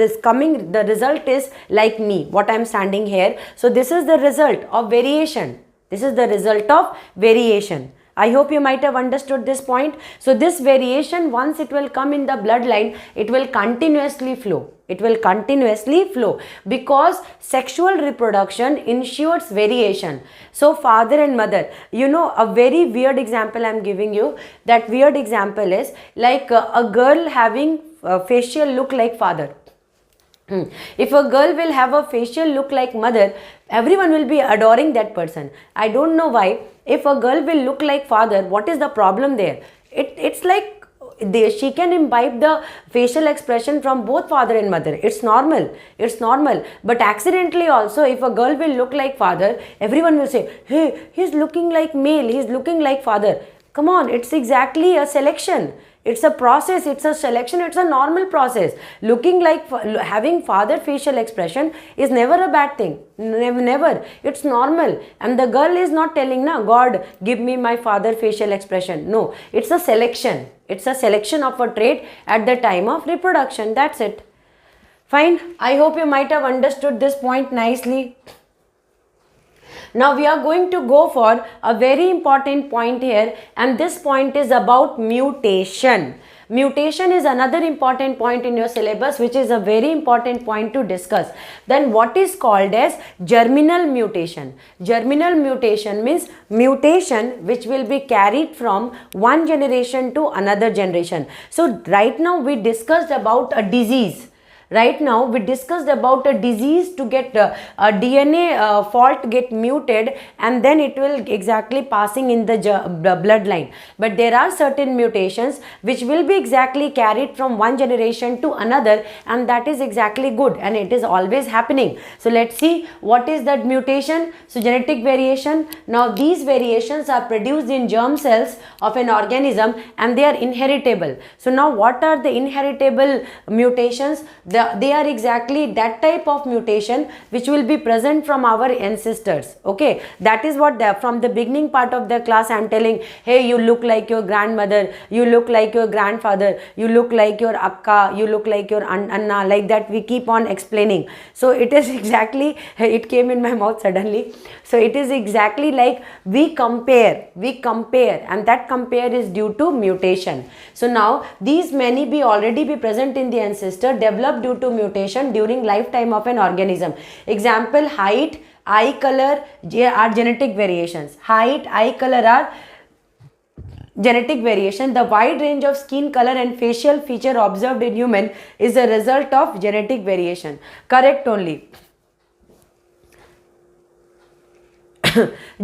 result is like me, what I am standing here. So this is the result of variation. This is the result of variation. I hope you might have understood this point. So this variation, once it will come in the bloodline, it will continuously flow. It will continuously flow, because sexual reproduction ensures variation. So father and mother, you know, a very weird example I am giving you. That weird example is like a girl having a facial look like father. If a girl will have a facial look like mother, everyone will be adoring that person. I don't know why. If a girl will look like father, what is the problem there? It's like she can imbibe the facial expression from both father and mother. It's normal. It's normal. But accidentally also, if a girl will look like father, everyone will say, hey, he's looking like male, he's looking like father. Come on, it's exactly a selection. It's a process, it's a selection, it's a normal process. Looking like, having father facial expression is never a bad thing. Never. It's normal. And the girl is not telling, na, God, give me my father facial expression. No, it's a selection. It's a selection of a trait at the time of reproduction. That's it. Fine. I hope you might have understood this point nicely. Now we are going to go for a very important point here, and this point is about mutation. Mutation is another important point in your syllabus, which is a very important point to discuss. Then what is called as germinal mutation? Germinal mutation means mutation which will be carried from one generation to another generation. So right now we discussed about a disease. Right now we discussed about a disease to get a DNA fault get muted, and then it will exactly passing in the bloodline. But there are certain mutations which will be exactly carried from one generation to another, and that is exactly good, and it is always happening. So let's see what is that mutation. So genetic variation. Now these variations are produced in germ cells of an organism, and they are inheritable. So now what are the inheritable mutations? They are exactly that type of mutation which will be present from our ancestors. Okay, that is what from the beginning part of the class I am telling, hey, you look like your grandmother, you look like your grandfather, you look like your akka, you look like your anna, like that we keep on explaining. So it is exactly, it came in my mouth suddenly. So it is exactly like we compare, and that compare is due to mutation. So now these many be already be present in the ancestor, developed due to mutation during lifetime of an organism. Example, height, eye color are genetic variations. Height, eye color are genetic variation. The wide range of skin color and facial feature observed in human is a result of genetic variation. Correct only.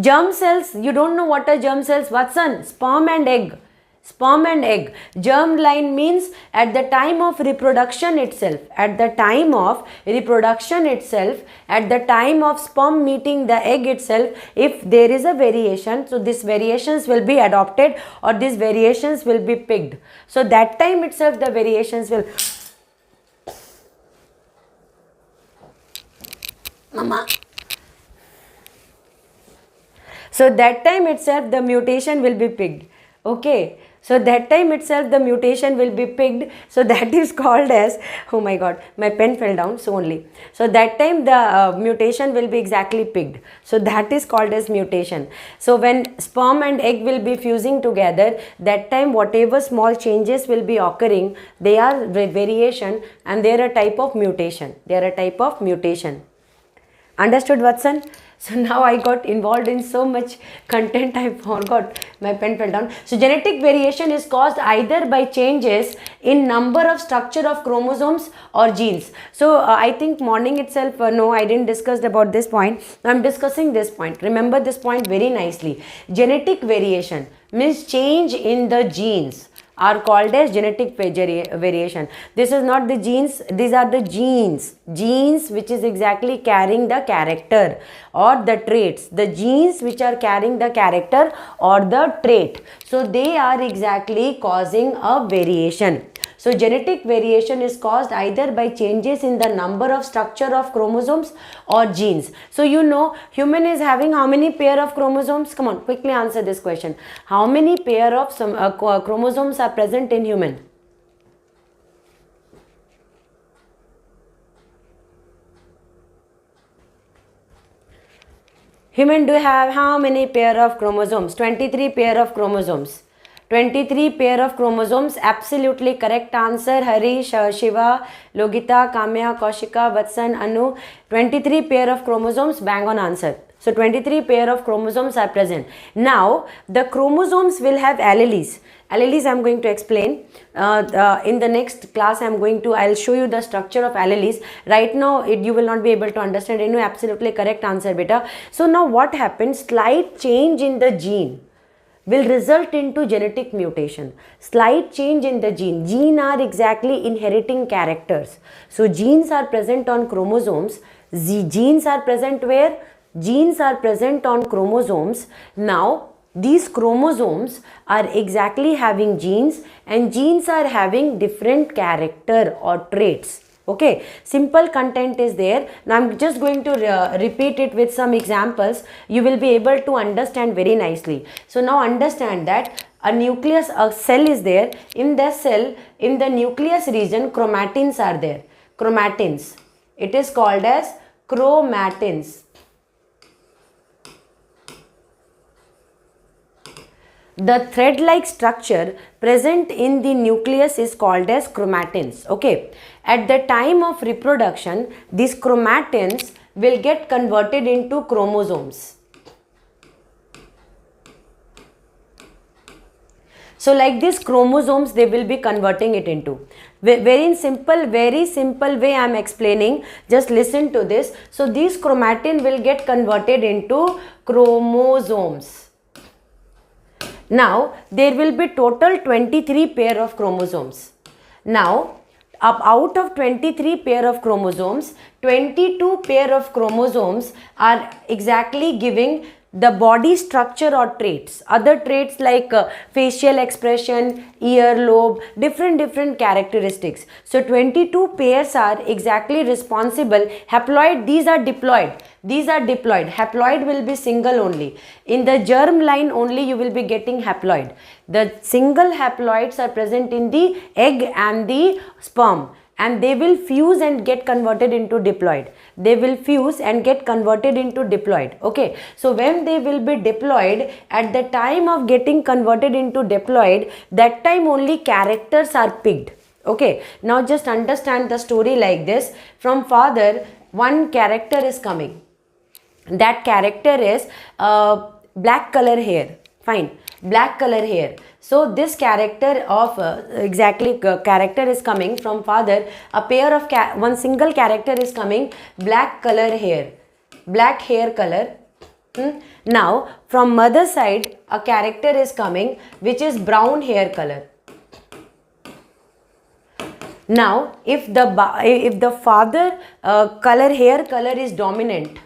Germ cells, you don't know what are germ cells, Watson? Sperm and egg. Sperm and egg. Germline means at the time of reproduction itself, at the time of sperm meeting the egg itself, if there is a variation, so these variations will be adopted or these variations will be picked. So that time itself the variations will... Mama. So that time itself the mutation will be picked. Okay. So that time itself the mutation will be picked. So that is called as, oh my god, my pen fell down, so only. So that time the mutation will be exactly picked. So that is called as mutation. So when sperm and egg will be fusing together, that time whatever small changes will be occurring, they are variation and they are a type of mutation. Understood, Watson? So now I got involved in so much content, I forgot, my pen fell down. So genetic variation is caused either by changes in number of structure of chromosomes or genes. So I think morning itself, no, I didn't discuss about this point. I am discussing this point. Remember this point very nicely. Genetic variation means change in the genes are called as genetic variation. This is not the genes, these are the genes. Genes which is exactly carrying the character or the traits. The genes which are carrying the character or the trait. So they are exactly causing a variation. So genetic variation is caused either by changes in the number of structure of chromosomes or genes. So you know human is having how many pair of chromosomes? Come on, quickly answer this question. How many pair of chromosomes are present in human? Human do have how many pair of chromosomes? 23 pair of chromosomes. 23 pair of chromosomes, absolutely correct answer. Harish, Shiva, Logita, Kamya, Kaushika, Vatsan, Anu. 23 pair of chromosomes, bang on answer. So 23 pair of chromosomes are present. Now the chromosomes will have alleles. Alleles I am going to explain in the next class. I'll show you the structure of alleles. Right now you will not be able to understand. You know, absolutely correct answer, beta. So now what happens? Slight change in the gene will result into genetic mutation. Slight change in the gene. Gene are exactly inheriting characters. So genes are present on chromosomes. Genes are present where? Genes are present on chromosomes. Now these chromosomes are exactly having genes, and genes are having different character or traits. Okay, simple content is there. Now I'm just going to repeat it with some examples. You will be able to understand very nicely. So now understand that a nucleus, a cell is there. In the cell, in the nucleus region, chromatins are there. Chromatins. It is called as chromatins. The thread-like structure present in the nucleus is called as chromatins. Okay. At the time of reproduction, these chromatins will get converted into chromosomes. So like these chromosomes, they will be converting it into. Very simple way I am explaining. Just listen to this. So these chromatin will get converted into chromosomes. Now there will be total 23 pair of chromosomes. Now out of 23 pair of chromosomes, 22 pair of chromosomes are exactly giving the body structure or traits, other traits like facial expression, earlobe, different characteristics. So 22 pairs are exactly responsible. Haploid, these are diploid. These are diploid. Haploid will be single only. In the germ line only you will be getting haploid. The single haploids are present in the egg and the sperm, and they will fuse and get converted into diploid. They will fuse and get converted into diploid. Okay, so when they will be diploid, at the time of getting converted into diploid, that time only characters are picked. Okay, now just understand the story like this. From father, one character is coming. That character is black color hair. Fine, black color hair. So this character of character is coming from father. A pair of one single character is coming, black color hair, black hair color. Now from mother side a character is coming which is brown hair color. Now if the father hair color is dominant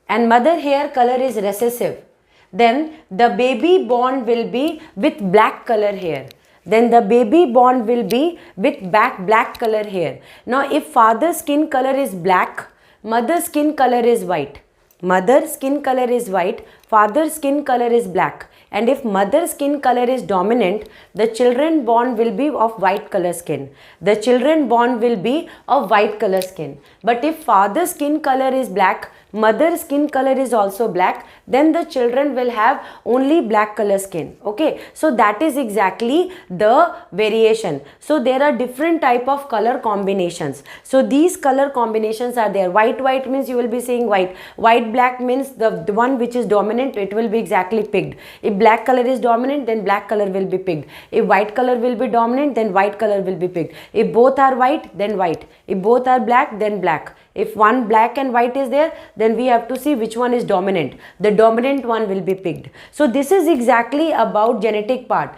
and mother hair color is recessive, then the baby born will be with black color hair. Then the baby born will be with black color hair. Now if father's skin color is black, mother's skin color is white. Mother's skin color is white, father's skin color is black. And if mother's skin color is dominant, the children born will be of white color skin. The children born will be of white color skin. But if father's skin color is black, mother's skin color is also black, then the children will have only black color skin. Okay, so that is exactly the variation. So there are different type of color combinations. So these color combinations are there. White means you will be seeing white. White black means the one which is dominant, it will be exactly picked. If black color is dominant, then black color will be picked. If white color will be dominant, then white color will be picked. If both are white, then white. If both are black, then black. If one black and white is there, then we have to see which one is dominant. The dominant one will be picked. So this is exactly about genetic part.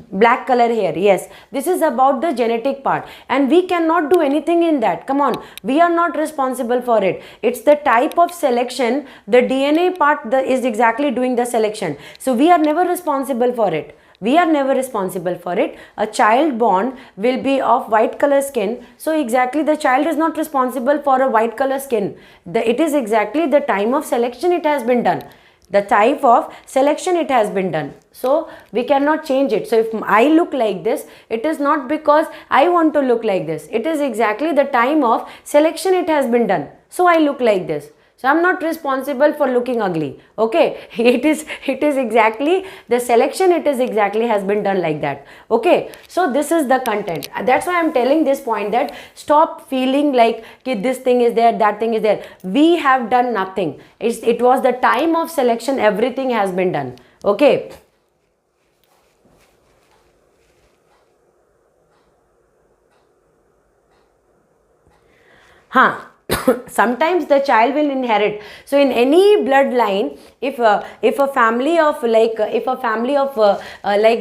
Black color hair, yes, this is about the genetic part, and we cannot do anything in that. Come on, we are not responsible for it. It's the type of selection. The DNA part is exactly doing the selection. So we are never responsible for it. We are never responsible for it. A child born will be of white color skin. So exactly the child is not responsible for a white color skin. It is exactly the time of selection it has been done. The type of selection it has been done. So we cannot change it. So if I look like this, it is not because I want to look like this. It is exactly the time of selection it has been done. So I look like this. So I am not responsible for looking ugly. Okay, it is exactly the selection, it is exactly has been done like that. Okay, so this is the content. That's why I am telling this point, that stop feeling like this thing is there, that thing is there. We have done nothing. It was the time of selection, everything has been done. Okay. Sometimes the child will inherit. So in any bloodline, if a family of like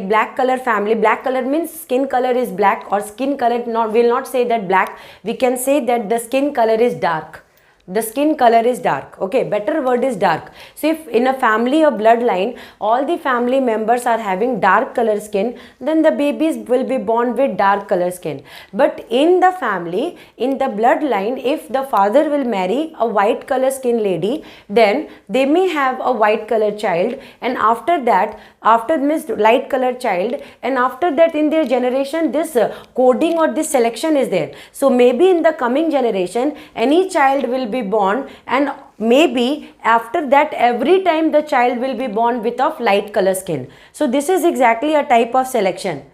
black color family, black color means skin color is black, or skin color will not say that black, we can say that the skin color is dark. The skin color is dark. Okay, better word is dark. So if in a family or bloodline, all the family members are having dark color skin, then the babies will be born with dark color skin. But in the family, in the bloodline, if the father will marry a white color skin lady, then they may have a white color child, and after that, light color child, and after that in their generation, this coding or this selection is there. So maybe in the coming generation, any child will be born, and maybe after that every time the child will be born with of light color skin. So this is exactly a type of selection.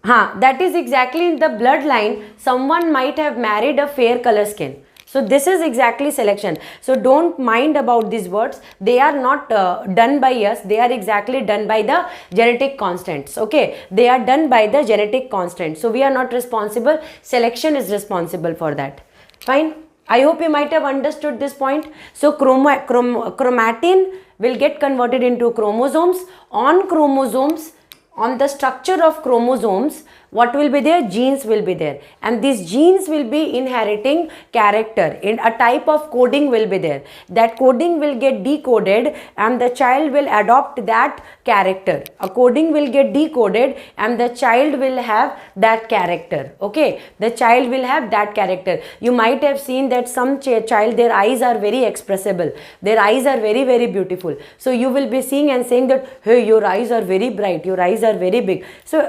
That is exactly in the bloodline, someone might have married a fair color skin. So this is exactly selection. So don't mind about these words. They are not done by us. They are exactly done by the genetic constants. Okay, they are done by the genetic constant. So we are not responsible. Selection is responsible for that. Fine. I hope you might have understood this point. So chromatin will get converted into chromosomes. On chromosomes, on the structure of chromosomes, what will be there? Genes will be there, and these genes will be inheriting character. In a type of coding will be there. That coding will get decoded and the child will adopt that character. A coding will get decoded and the child will have that character. Okay, the child will have that character. You might have seen that some child, their eyes are very expressible. Their eyes are very, very beautiful. So you will be seeing and saying that, hey, your eyes are very bright, your eyes are very big. So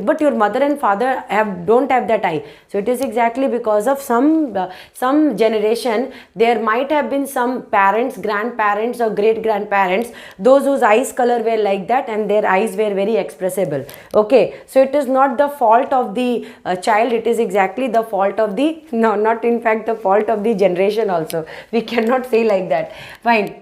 but your mother and father don't have that eye. So it is exactly because of some generation. There might have been some parents, grandparents or great grandparents, those whose eyes color were like that and their eyes were very expressible. Okay, so it is not the fault of the child, it is exactly the fault of the, no, not in fact the fault of the generation also. We cannot say like that. Fine.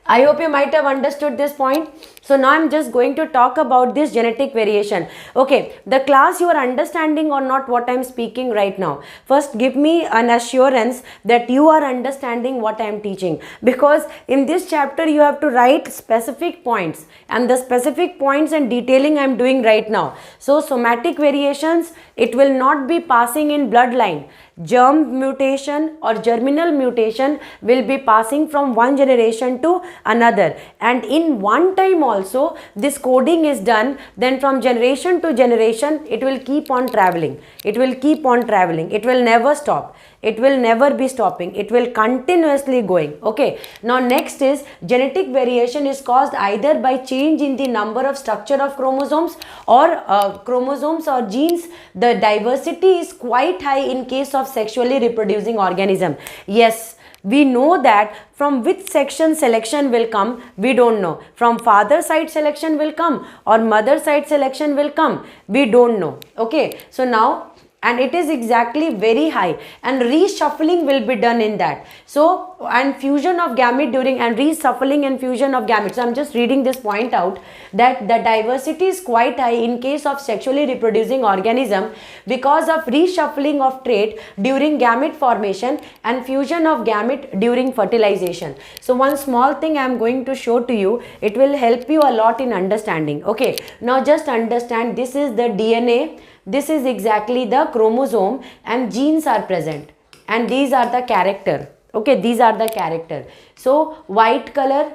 I hope you might have understood this point. So now I'm just going to talk about this genetic variation. Okay, the class, you are understanding or not what I'm speaking right now? First give me an assurance that you are understanding what I'm teaching, because in this chapter you have to write specific points, and the specific points and detailing I'm doing right now. So somatic variations, it will not be passing in bloodline. Germ mutation or germinal mutation will be passing from one generation to another, and in one time also this coding is done. Then from generation to generation it will keep on traveling. It will keep on traveling. It will never stop. It will never be stopping. It will continuously going. Okay, now next is genetic variation is caused either by change in the number of structure of chromosomes or genes. The diversity is quite high in case of sexually reproducing organism. Yes, we know that from which section selection will come, we don't know. From father side selection will come or mother side selection will come, we don't know. Okay, so now, and it is exactly very high, and reshuffling will be done in that. So, and fusion of gamete during, and reshuffling and fusion of gametes. So I'm just reading this point out, that the diversity is quite high in case of sexually reproducing organism because of reshuffling of trait during gamete formation and fusion of gamete during fertilization. So one small thing I am going to show to you, it will help you a lot in understanding. Okay, now just understand, this is the DNA. This is exactly the chromosome, and genes are present, and these are the character. Okay, these are the character. So white color,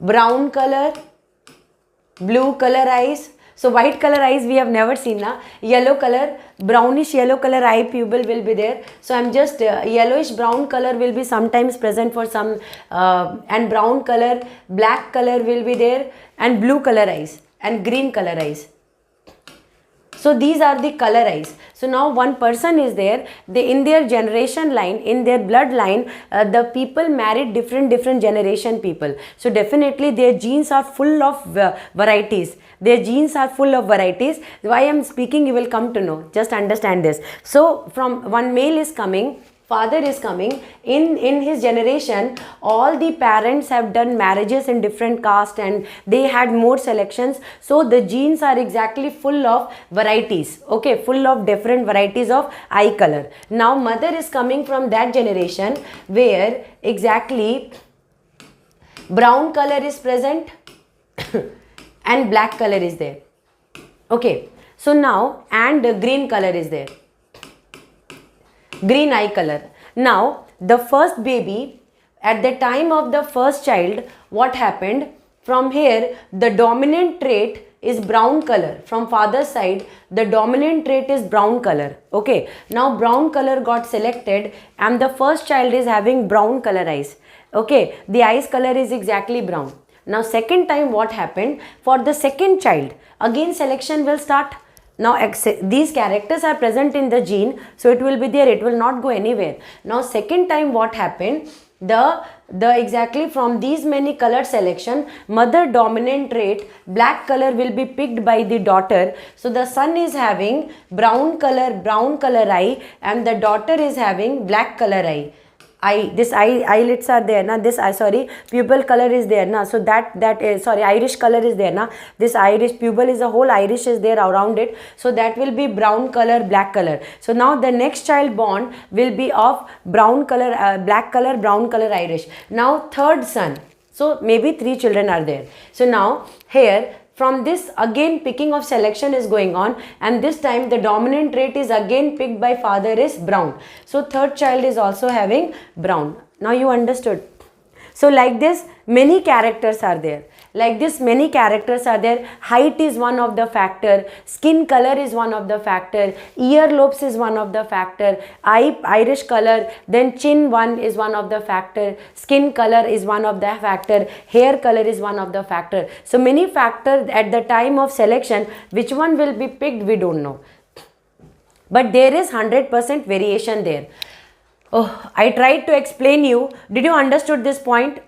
brown color, blue color eyes. So white color eyes we have never seen na. Yellow color, brownish yellow color eye pupil will be there. So I'm just yellowish brown color will be sometimes present for some and brown color, black color will be there, and blue color eyes and green color eyes. So these are the color eyes. So now one person is there, they in their generation line, in their bloodline, the people married different generation people. So definitely their genes are full of varieties. Their genes are full of varieties. Why I am speaking, you will come to know. Just understand this. So from one male is coming, father is coming, in his generation all the parents have done marriages in different caste and they had more selections. So the genes are exactly full of varieties. Okay, full of different varieties of eye color. Now mother is coming from that generation where exactly brown color is present and black color is there. Okay, so now, and green color is there, green eye color. Now the first baby, at the time of the first child, what happened? From here the dominant trait is brown color. From father's side the dominant trait is brown color. Okay, now brown color got selected and the first child is having brown color eyes. Okay, the eyes color is exactly brown. Now second time what happened? For the second child again selection will start. Now these characters are present in the gene, so it will be there, it will not go anywhere. Now second time what happened? the exactly from these many color selection, mother dominant trait black color will be picked by the daughter. So the son is having brown color eye, and the daughter is having black color eye. Eyelids are there na, this sorry, pupil color is there na, so that is, sorry, iris color is there na, this iris pupil is a whole iris is there around it, so that will be brown color black color. So now the next child born will be of brown color black color brown color iris. Now third son, so maybe 3 children are there. So now here from this again picking of selection is going on, and this time the dominant trait is again picked by father is brown. So third child is also having brown. Now you understood. So like this many characters are there. Like this many characters are there. Height is one of the factor, skin color is one of the factor, ear lobes is one of the factor, iris color, then chin one is one of the factor, skin color is one of the factor, hair color is one of the factor. So many factors at the time of selection, which one will be picked we don't know. But there is 100% variation there. Oh, I tried to explain you. Did you understood this point?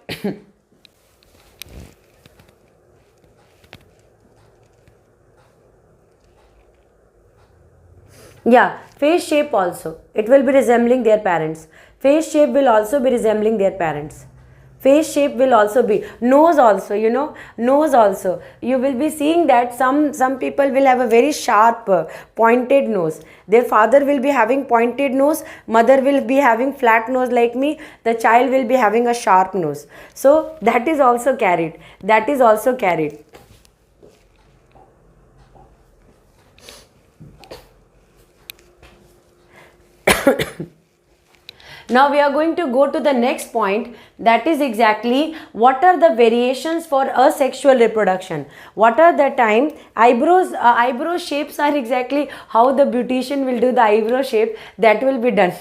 Yeah, face shape also. It will be resembling their parents. Face shape will also be resembling their parents. Face shape will also be. Nose also, you know, nose also. You will be seeing that some people will have a very sharp pointed nose. Their father will be having pointed nose. Mother will be having flat nose like me. The child will be having a sharp nose. So that is also carried. That is also carried. Now we are going to go to the next point, that is exactly what are the variations for asexual reproduction. What are the time eyebrows, eyebrow shapes are exactly how the beautician will do the eyebrow shape, that will be done.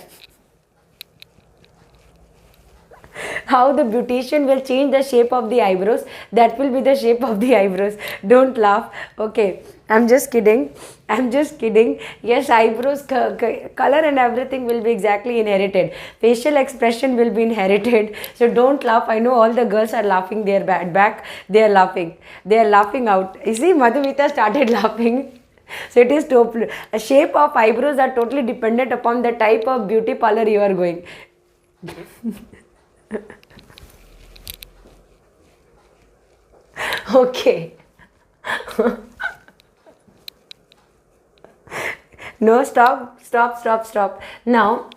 How the beautician will change the shape of the eyebrows, that will be the shape of the eyebrows. Don't laugh. Okay, I'm just kidding. I'm just kidding. Yes, eyebrows, color and everything will be exactly inherited. Facial expression will be inherited. So don't laugh. I know all the girls are laughing their back. They are laughing. They are laughing out. You see, Madhumita started laughing. So it is totally, a shape of eyebrows are totally dependent upon the type of beauty parlor you are going. Okay. No, stop. Now,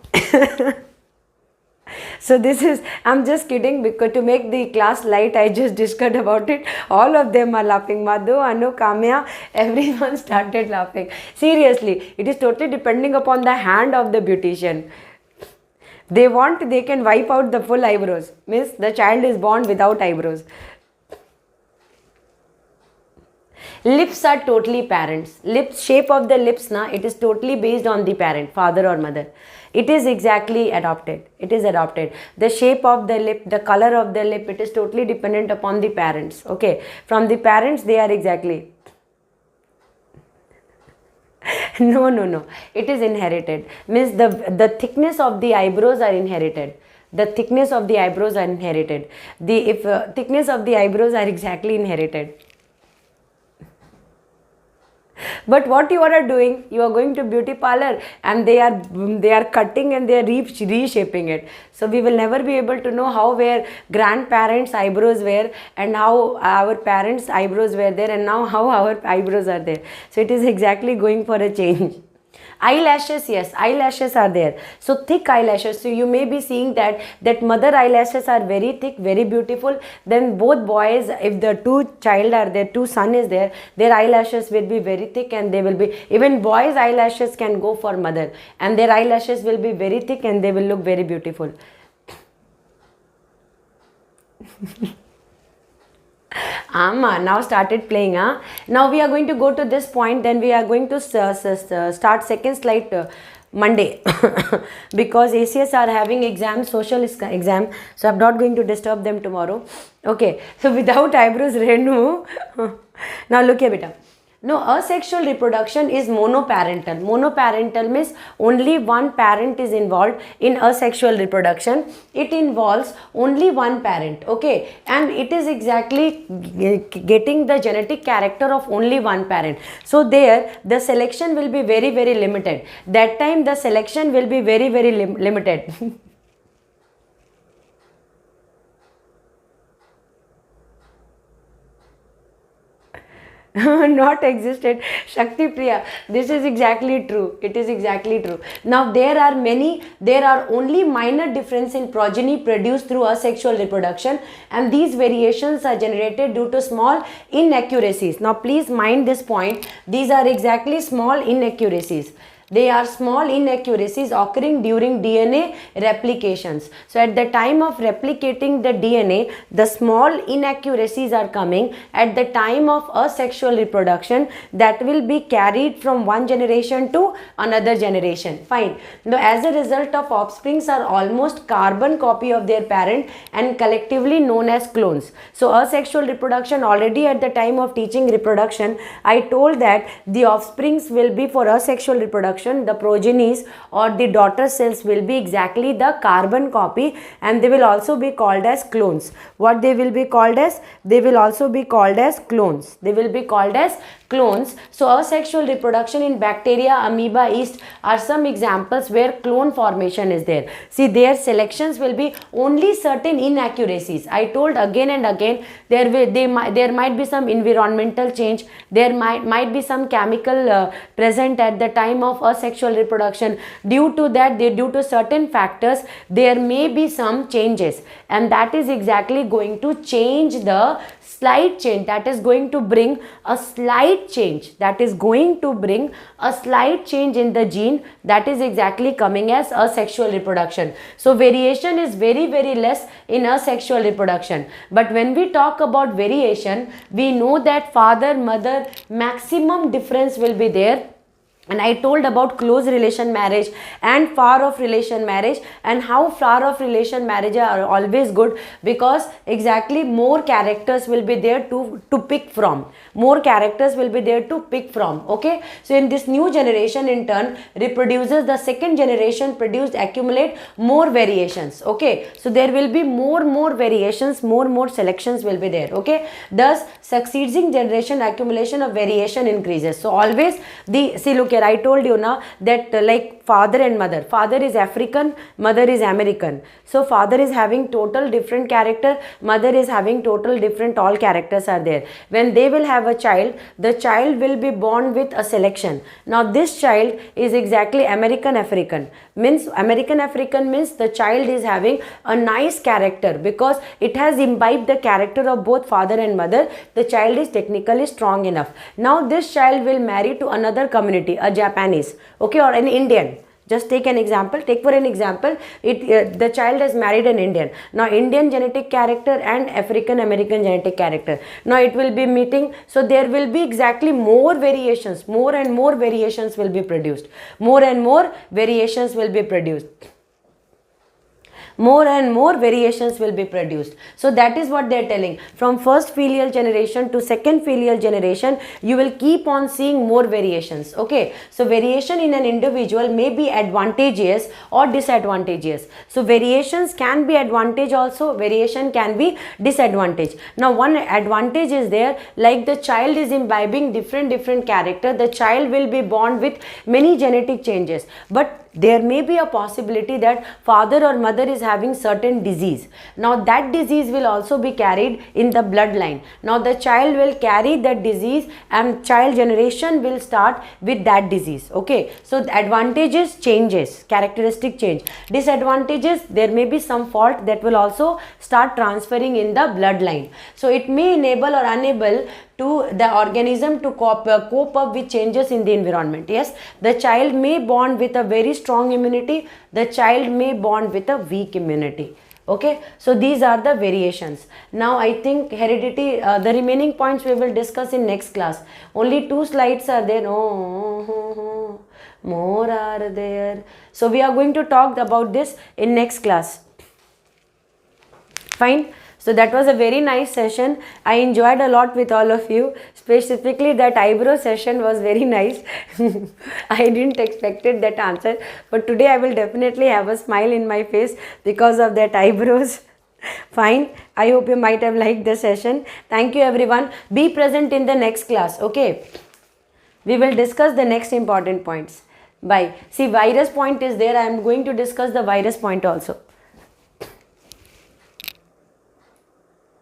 so this is, I'm just kidding, because to make the class light, I just discussed about it. All of them are laughing. Madhu, Anu, Kamya, everyone started laughing. Seriously, it is totally depending upon the hand of the beautician. They want, they can wipe out the full eyebrows. Means the child is born without eyebrows. Lips are totally parents. Lips, shape of the lips, na, it is totally based on the parent, father or mother. It is exactly adopted. It is adopted. The shape of the lip, the color of the lip, it is totally dependent upon the parents. Okay. From the parents, they are exactly. No. It is inherited. Means the thickness of the eyebrows are inherited. The thickness of the eyebrows are inherited. The thickness of the eyebrows are exactly inherited. But what you are doing, you are going to beauty parlor and they are cutting and they are reshaping it. So we will never be able to know how where grandparents' eyebrows were and how our parents' eyebrows were there and now how our eyebrows are there. So it is exactly going for a change. Eyelashes, yes, eyelashes are there. So thick eyelashes. So you may be seeing that mother eyelashes are very thick, very beautiful. Then both boys, if the two child are there, two son is there, their eyelashes will be very thick and they will be, even boys' eyelashes can go for mother and their eyelashes will be very thick and they will look very beautiful. Now started playing. Now we are going to go to this point, then we are going to start second slide Monday because ACS are having exam, social exam, so I'm not going to disturb them tomorrow. Okay, so without eyebrows, Renu. Now look here, beta. No, asexual reproduction is monoparental. Monoparental means only one parent is involved in asexual reproduction. It involves only one parent, okay, and it is exactly getting the genetic character of only one parent. So there the selection will be very, very limited. That time the selection will be very, very limited. Not existed. Shakti Priya, this is exactly true. It is exactly true. Now there are only minor difference in progeny produced through asexual reproduction, and these variations are generated due to small inaccuracies. Now please mind this point. These are exactly small inaccuracies. They are small inaccuracies occurring during DNA replications. So at the time of replicating the DNA, the small inaccuracies are coming at the time of asexual reproduction that will be carried from one generation to another generation. Fine. Now as a result of offsprings are almost carbon copy of their parent and collectively known as clones. So asexual reproduction, already at the time of teaching reproduction, I told that the offsprings will be for asexual reproduction. The progenies or the daughter cells will be exactly the carbon copy, and they will also be called as clones. What they will be called as? They will also be called as clones. They will be called as clones. So asexual reproduction in bacteria, amoeba, yeast are some examples where clone formation is there. See, their selections will be only certain inaccuracies. I told again and again, there might be some environmental change, there might be some chemical present at the time of asexual reproduction. Due to that, due to certain factors, there may be some changes, and that is exactly going to change the slight change, that is going to bring a slight change, that is going to bring a slight change in the gene, that is exactly coming as asexual reproduction. So variation is very, very less in asexual reproduction. But when we talk about variation, we know that father mother maximum difference will be there. And I told about close relation marriage and far off relation marriage, and how far off relation marriage are always good, because exactly more characters will be there to pick from. More characters will be there to pick from. Okay. So in this new generation, in turn, reproduces the second generation produced accumulate more variations. Okay. So there will be more variations, more selections will be there. Okay. Thus succeeding generation accumulation of variation increases. So always see, look here, I told you now that like father and mother, father is African, mother is American. So father is having total different character, mother is having total different, all characters are there. When they will have a child, the child will be born with a selection. Now this child is exactly American African, means American African means the child is having a nice character because it has imbibed the character of both father and mother. The child is technically strong enough. Now this child will marry to another community, a Japanese, okay, or an Indian. Just take an example, take for an example, the child has married an Indian. Now Indian genetic character and African American genetic character. Now it will be meeting, so there will be exactly more variations, more and more variations will be produced. More and more variations will be produced. More and more variations will be produced. So that is what they are telling. From first filial generation to second filial generation, you will keep on seeing more variations. Okay. So variation in an individual may be advantageous or disadvantageous. So variations can be advantage also, variation can be disadvantage. Now one advantage is there, like the child is imbibing different character, the child will be born with many genetic changes. But there may be a possibility that father or mother is having certain disease. Now that disease will also be carried in the bloodline. Now the child will carry that disease and child generation will start with that disease. Okay. So the advantages, changes, characteristic change. Disadvantages, there may be some fault that will also start transferring in the bloodline. So it may enable or enable to the organism to cope up with changes in the environment. Yes, the child may born with a very strong immunity, the child may born with a weak immunity. Okay, so these are the variations. Now I think heredity, the remaining points we will discuss in next class. Only 2 slides are there. More are there. So we are going to talk about this in next class. Fine. So that was a very nice session. I enjoyed a lot with all of you. Specifically that eyebrow session was very nice. I didn't expected that answer, but today I will definitely have a smile in my face because of that eyebrows. Fine. I hope you might have liked the session. Thank you everyone. Be present in the next class. Okay. We will discuss the next important points. Bye. See, virus point is there. I am going to discuss the virus point also.